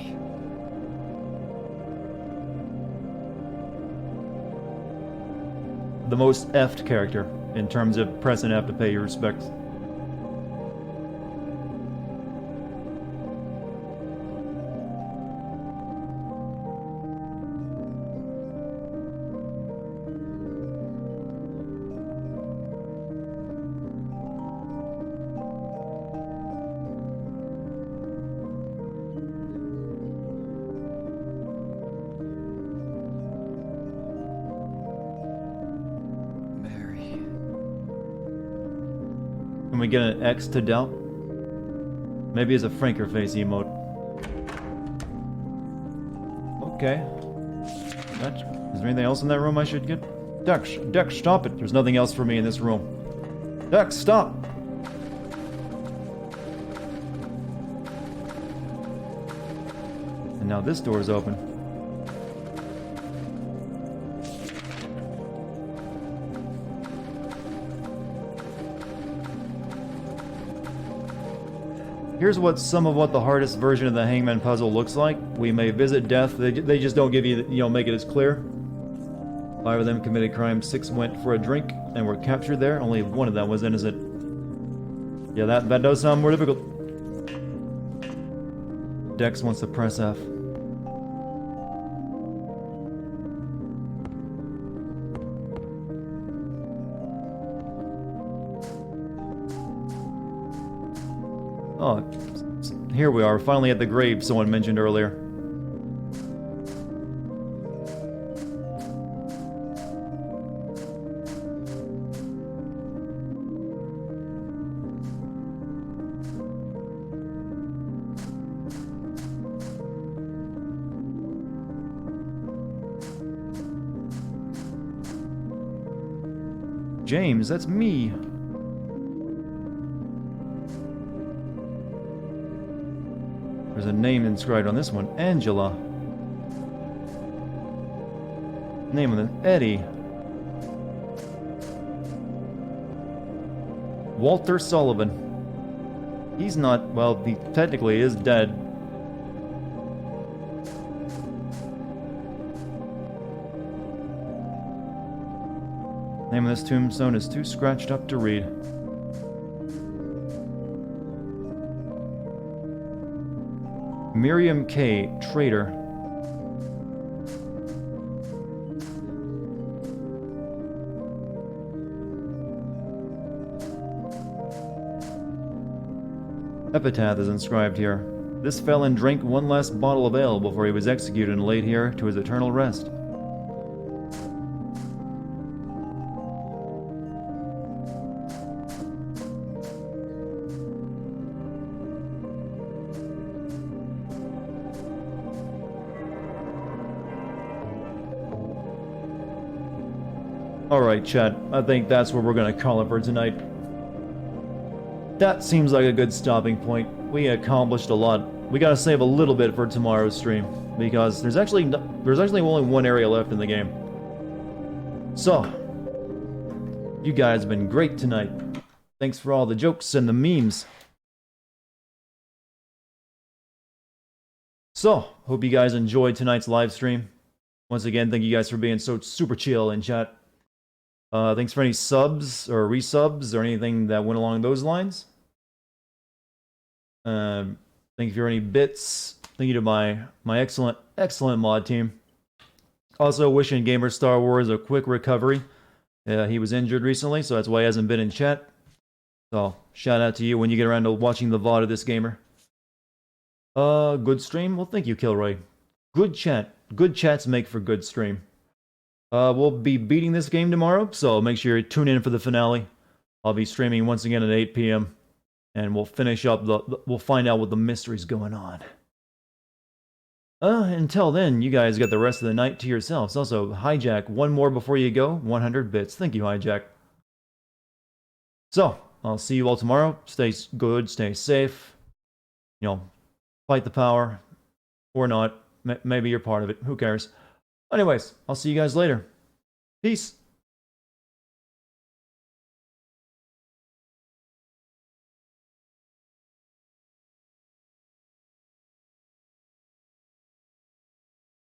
The most effed character in terms of pressing F to pay your respects. Can we get an X to doubt? Maybe as a franker face emote. Okay. Is there anything else in that room I should get? Dex, stop it. There's nothing else for me in this room. Dex, stop! And now this door is open. Here's some of what the hardest version of the Hangman puzzle looks like. We may visit death. They just don't give you, make it as clear. 5 of them committed crimes, 6 went for a drink and were captured there. Only 1 of them was innocent. Yeah, that does sound more difficult. Dex wants to press F. Oh, here we are, finally at the grave someone mentioned earlier. James, that's me. There's a name inscribed on this one. Angela. Name of the Eddie. Walter Sullivan. He's not, well, he technically is dead. Name of this tombstone is too scratched up to read. Miriam K., traitor. Epitaph is inscribed here. This felon drank one last bottle of ale before he was executed and laid here to his eternal rest. Alright, chat, I think that's where we're gonna call it for tonight. That seems like a good stopping point. We accomplished a lot. We gotta save a little bit for tomorrow's stream, because there's actually only one area left in the game. So, you guys have been great tonight. Thanks for all the jokes and the memes. So, hope you guys enjoyed tonight's live stream. Once again, thank you guys for being so super chill in chat. Thanks for any subs or resubs or anything that went along those lines. Thank you for any bits. Thank you to my excellent mod team. Also wishing Gamer Star Wars a quick recovery. He was injured recently, so that's why he hasn't been in chat. So shout out to you when you get around to watching the VOD of this gamer. Good stream? Well, thank you, Kilroy. Good chat. Good chats make for good stream. We'll be beating this game tomorrow, so make sure you tune in for the finale. I'll be streaming once again at 8 p.m. And we'll finish up we'll find out what the mystery's going on. Until then, you guys got the rest of the night to yourselves. Also, Hijack, one more before you go, 100 bits. Thank you, Hijack. So, I'll see you all tomorrow. Stay good, stay safe. You know, fight the power. Or not. Maybe you're part of it. Who cares? Anyways, I'll see you guys later. Peace.